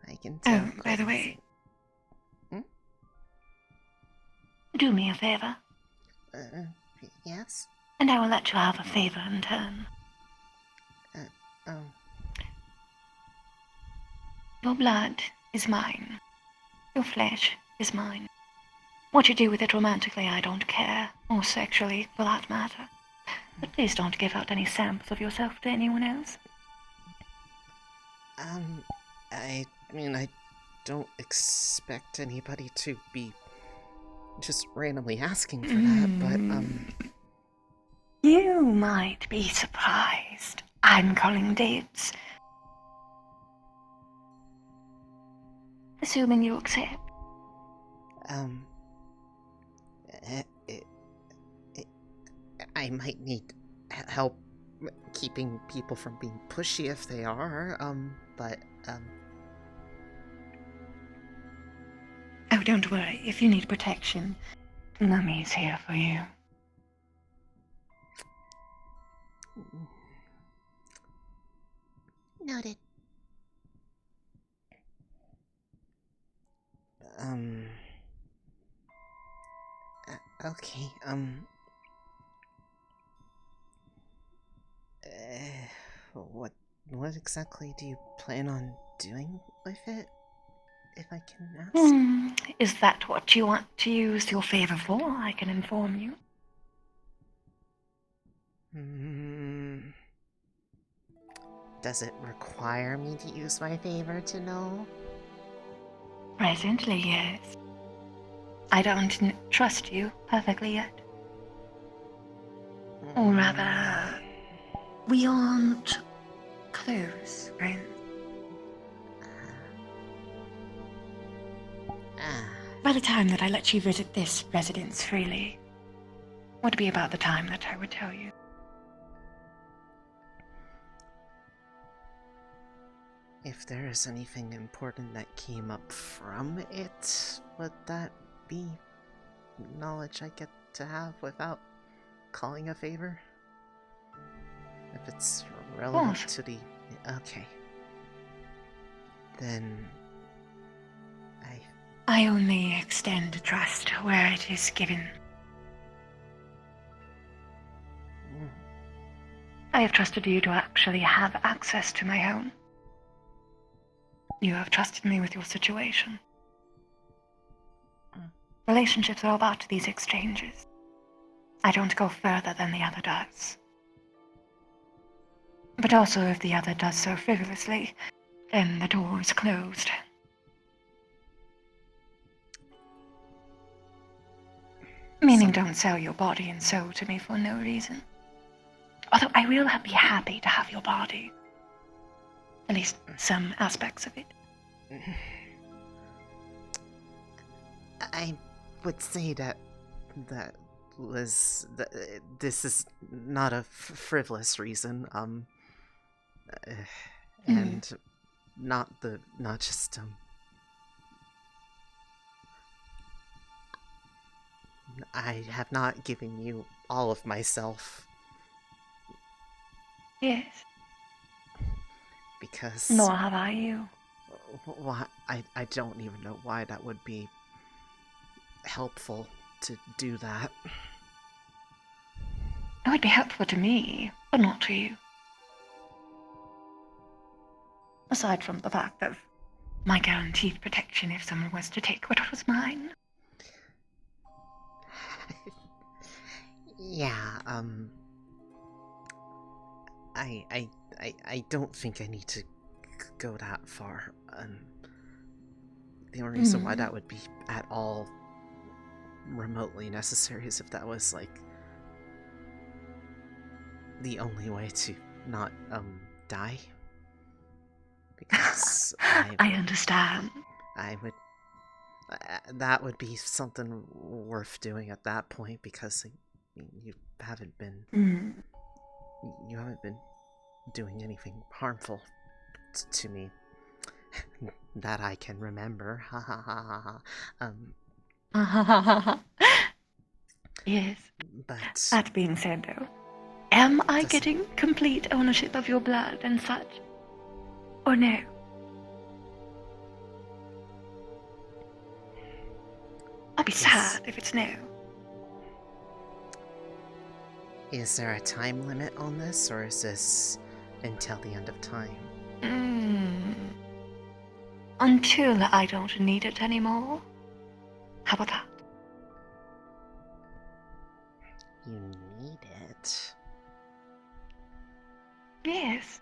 I can tell. Oh, by the way. Hmm? Do me a favor, Yes? and I will let you have a favor in turn. Oh. Your blood is mine. Your flesh is mine. What you do with it romantically, I don't care, or sexually, for that matter. But please don't give out any samples of yourself to anyone else. I mean, I don't expect anybody to be just randomly asking for that, but, You might be surprised. I'm calling dibs. Assuming you accept. I might need help keeping people from being pushy if they are, but. Oh, don't worry. If you need protection, Mummy's here for you. Noted. Okay, what exactly do you plan on doing with it, if I can ask? Is that what you want to use your favor for? I can inform you. Does it require me to use my favor to know? Presently, yes. I don't trust you perfectly yet. Or rather, we aren't close friends. By the time that I let you visit this residence freely, would be about the time that I would tell you. If there is anything important that came up from it, would that be knowledge I get to have without calling a favor? If it's relevant to the... Okay. Then... I only extend trust where it is given. I have trusted you to actually have access to my home. You have trusted me with your situation. Relationships are about these exchanges. I don't go further than the other does. But also, if the other does so frivolously, then the door is closed. Meaning, don't sell your body and soul to me for no reason. Although I will be happy to have your body. At least some aspects of it. I would say that this is not a frivolous reason. And not just I have not given you all of myself. Yes. Because Nor have I you. why I don't even know why that would be helpful to do that. It would be helpful to me, but not to you. Aside from the fact of my guaranteed protection if someone was to take what was mine. Yeah, I don't think I need to go that far. The only reason why that would be at all remotely necessary is if that was, like, the only way to not, die. Because I understand. I would... that would be something worth doing at that point, because you haven't been... You haven't been doing anything harmful to me that I can remember. Ha ha ha ha. Yes. But That being said, though, am I getting complete ownership of your blood and such? Or no? I'll be sad if it's no. Is there a time limit on this, or is this until the end of time? Until I don't need it anymore. How about that? You need it? Yes.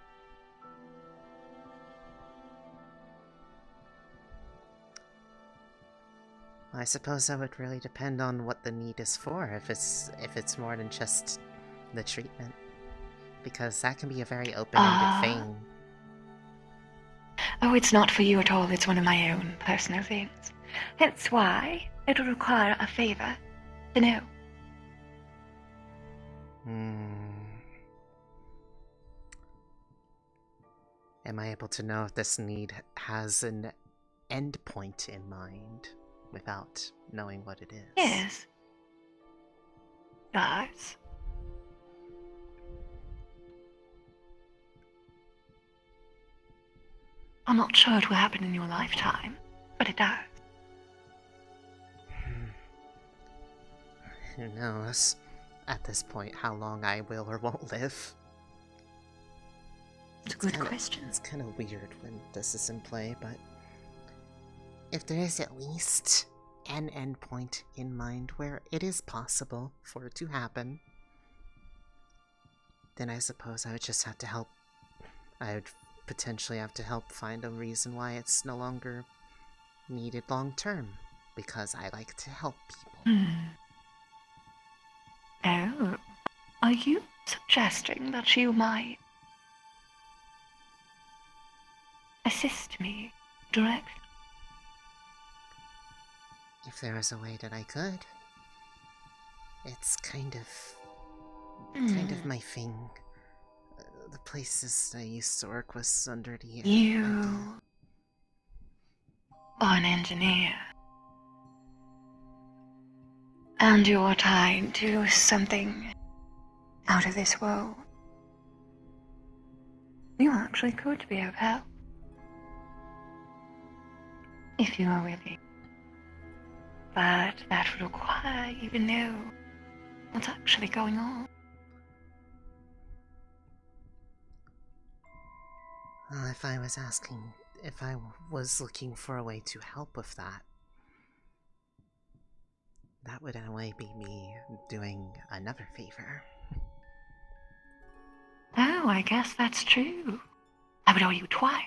I suppose that would really depend on what the need is for, if it's more than just the treatment. Because that can be a very open-ended thing. Oh, it's not for you at all. It's one of my own personal things. Hence why it would require a favor to know. Am I able to know if this need has an end point in mind without knowing what it is? Yes. Does. I'm not sure it will happen in your lifetime, but it does. Who knows, at this point, how long I will or won't live. It's a good question. It's kind of weird when this is in play, but if there is at least an endpoint in mind where it is possible for it to happen, then I suppose I would just have to help. I would potentially have to help find a reason why it's no longer needed long term, because I like to help people. Oh, are you suggesting that you might assist me directly? If there was a way that I could. It's kind of my thing. The places I used to work was under the... You are an engineer. And you're tied to something out of this world. You actually could be of help. If you are willing. But that would require you to know what's actually going on. Well, if I was looking for a way to help with that, that would in a way be me doing another favor. Oh, I guess that's true. I would owe you twice.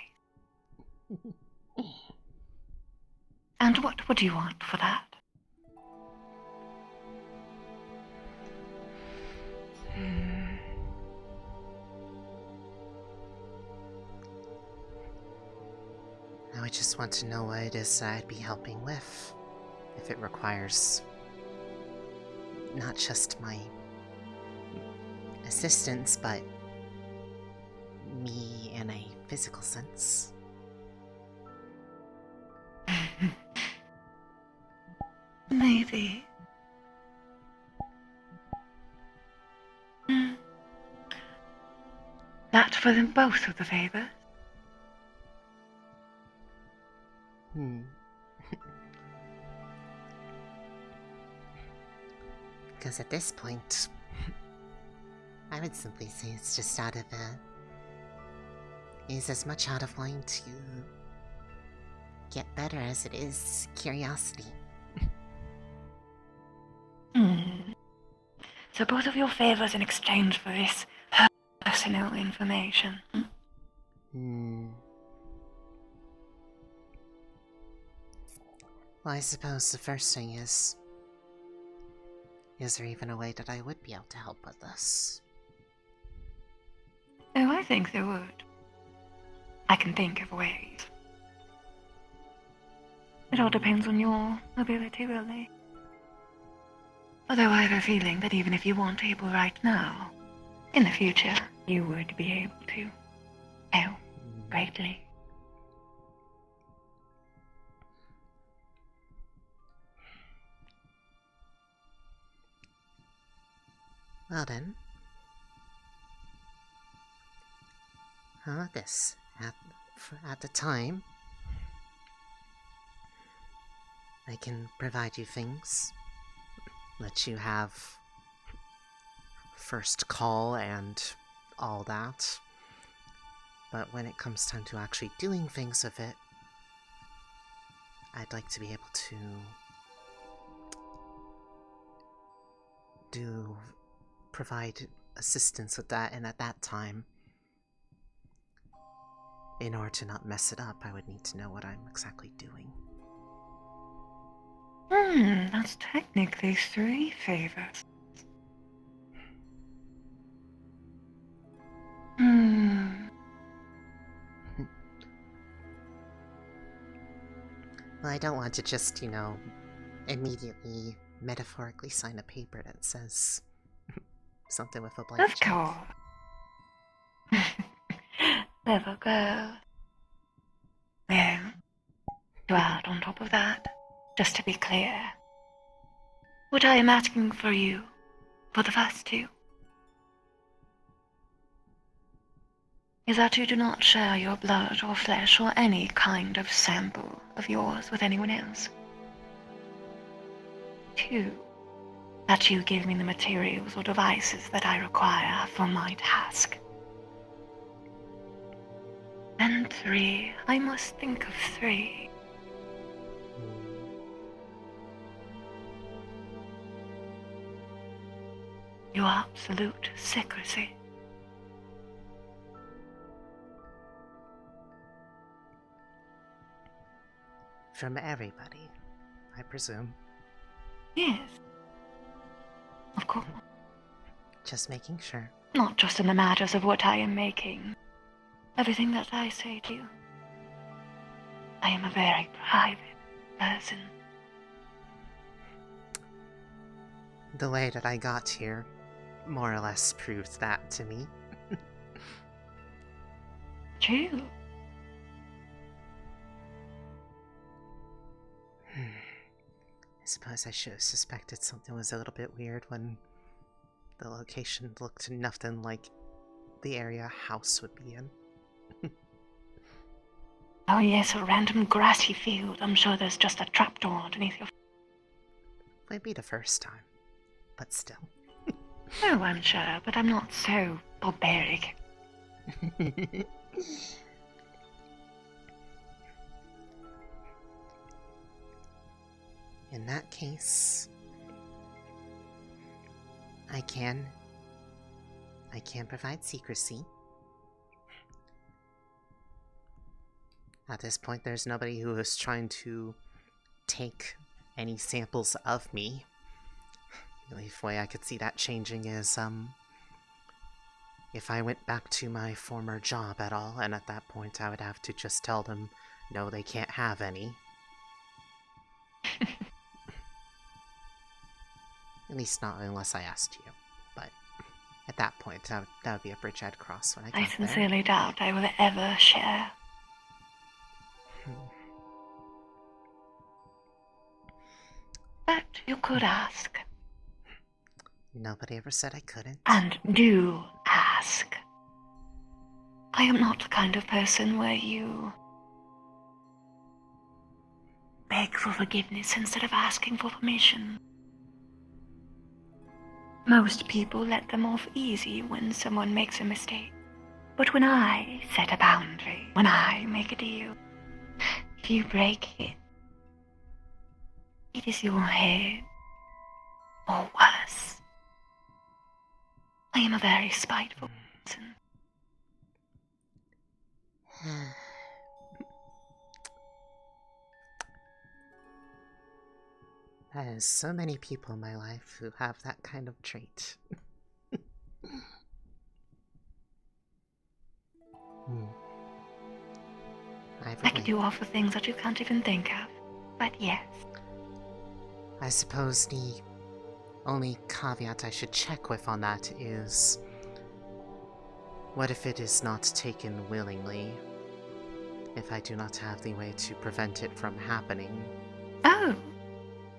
And what would you want for that? I would just want to know what it is that I'd be helping with. If it requires not just my assistance, but me in a physical sense. Maybe. That for them both of the favors? Because at this point, I would simply say it's just out of is as much out of wanting to get better as it is curiosity. So both of your favors in exchange for this personal information. Well, I suppose the first thing is there even a way that I would be able to help with this? Oh, I think there would. I can think of ways. It all depends on your ability, really. Although I have a feeling that even if you weren't able right now, in the future, you would be able to help greatly. Well then, how about this? At the time, I can provide you things, let you have first call and all that, but when it comes time to actually doing things with it, I'd like to be able to provide assistance with that, and at that time, in order to not mess it up, I would need to know what I'm exactly doing. That's technically 3 favors. Well, I don't want to just, immediately metaphorically sign a paper that says something with a blank Of check. course. Clever girl. Well, to add on top of that, just to be clear, what I am asking for you, for the first 2, is that you do not share your blood or flesh or any kind of sample of yours with anyone else. 2, that you give me the materials or devices that I require for my task. And 3, I must think of 3. Your absolute secrecy. From everybody, I presume. Yes. Of course. Just making sure. Not just in the matters of what I am making. Everything that I say to you. I am a very private person. The way that I got here more or less proved that to me. True. I suppose I should have suspected something was a little bit weird when the location looked nothing like the area a house would be in. Oh yes, a random grassy field. I'm sure there's just a trapdoor underneath your... Might be the first time, but still. Oh, I'm sure, but I'm not so barbaric. In that case, I can provide secrecy. At this point, there's nobody who is trying to take any samples of me. The only way I could see that changing is, if I went back to my former job at all, and at that point I would have to just tell them, no, they can't have any. At least not unless I asked you. But at that point, that would be a bridge I'd cross when I got I there. sincerely doubt I will ever share. But you could ask. Nobody ever said I couldn't. And do ask. I am not the kind of person where you beg for forgiveness instead of asking for permission. Most people let them off easy when someone makes a mistake. But when I set a boundary, when I make a deal, if you break it, it is your head, or worse. I am a very spiteful person. There's so many people in my life who have that kind of trait. I could do awful things that you can't even think of, but yes. I suppose the only caveat I should check with on that is, what if it is not taken willingly? If I do not have the way to prevent it from happening? Oh,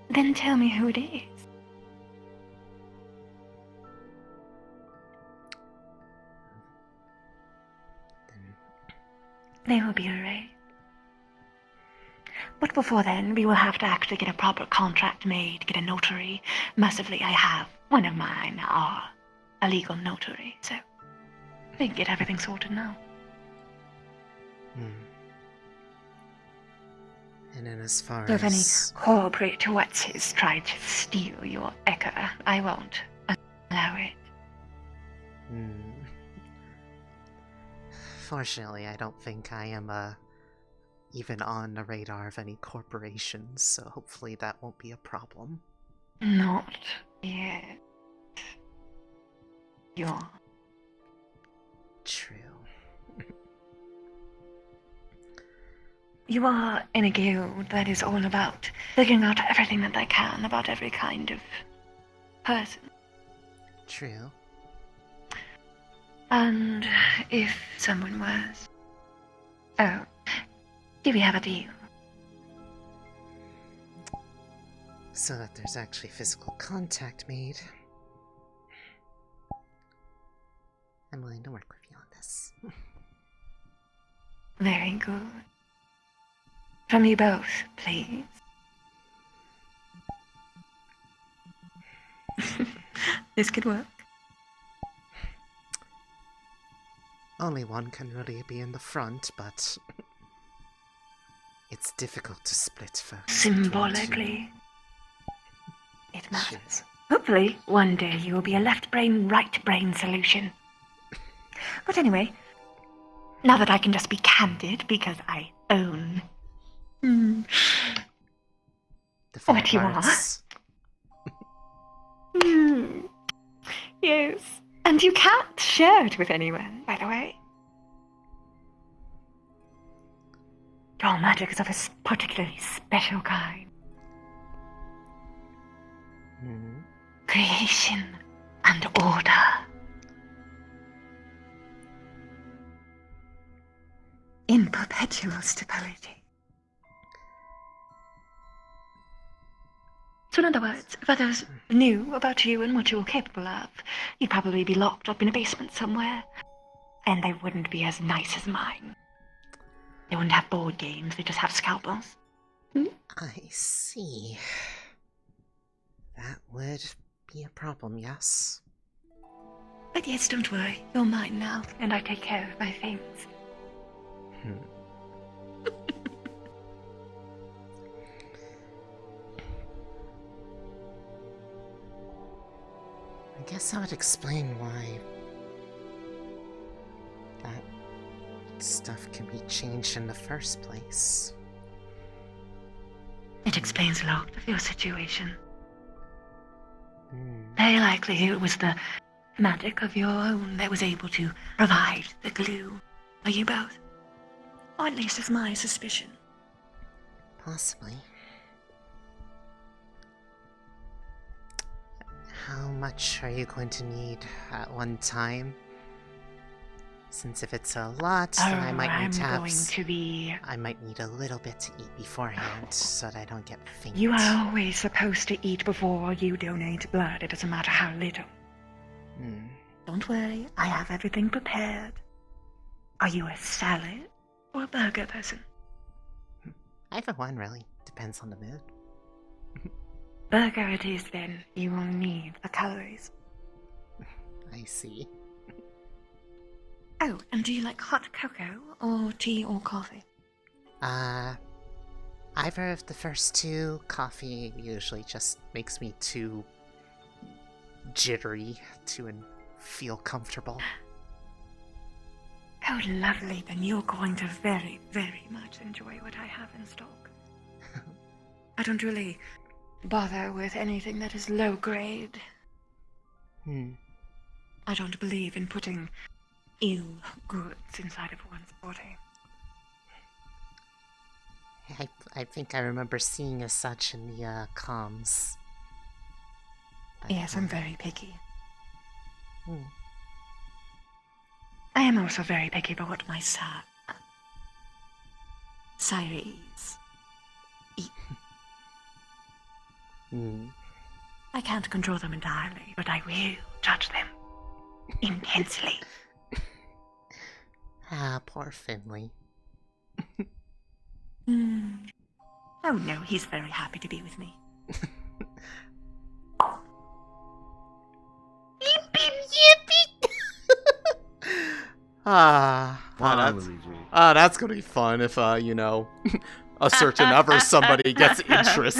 then tell me who it is. They will be arrayed. But before then, we will have to actually get a proper contract made, get a notary. Massively, I have one of mine are a legal notary, so we can get everything sorted now. And then as far So if any as... corporate whatses try to steal your Echo, I won't allow it. Fortunately, I don't think I am even on the radar of any corporations, so hopefully that won't be a problem. Not yet. You're... True. You are in a guild that is all about figuring out everything that they can about every kind of person. True. And if someone was... Oh, do we have a deal? So that there's actually physical contact made. I'm willing to work with you on this. Very good. From you both, please. This could work. Only one can really be in the front, but it's difficult to split folks. Symbolically, it matters. Hopefully, one day you will be a left brain, right brain solution. But anyway, now that I can just be candid because I own what you are. Yes. And you can't share it with anyone, by the way. Your magic is of a particularly special kind. Creation and order. In perpetual stability. So in other words, if others knew about you and what you were capable of, you'd probably be locked up in a basement somewhere. And they wouldn't be as nice as mine. They wouldn't have board games, they just have scalpels. I see. That would be a problem, yes. But yes, don't worry, you're mine now, and I take care of my things. I guess that would explain why that stuff can be changed in the first place. It explains a lot of your situation. Hmm. Very likely it was the magic of your own that was able to provide the glue for you both. Or at least it's my suspicion. Possibly. How much are you going to need at one time? Since if it's a lot, then I might need to have... I might need a little bit to eat beforehand, so that I don't get faint. You are always supposed to eat before you donate blood. It doesn't matter how little. Don't worry, I have everything prepared. Are you a salad or a burger person? Either one, really. Depends on the mood. Burger it is then. You will need the calories. I see. Oh, and do you like hot cocoa or tea or coffee? Either of the first two. Coffee usually just makes me too jittery to feel comfortable. Oh, lovely. Then you're going to very, very much enjoy what I have in stock. I don't really bother with anything that is low grade. I don't believe in putting ill goods inside of one's body. I think I remember seeing as such in the comms. But, Yes, I'm very picky. I am also very picky about what my Sires eat. I can't control them entirely, but I will judge them intensely. Poor Finley. Oh no, he's very happy to be with me. That's gonna be fun if, a certain ever somebody gets interest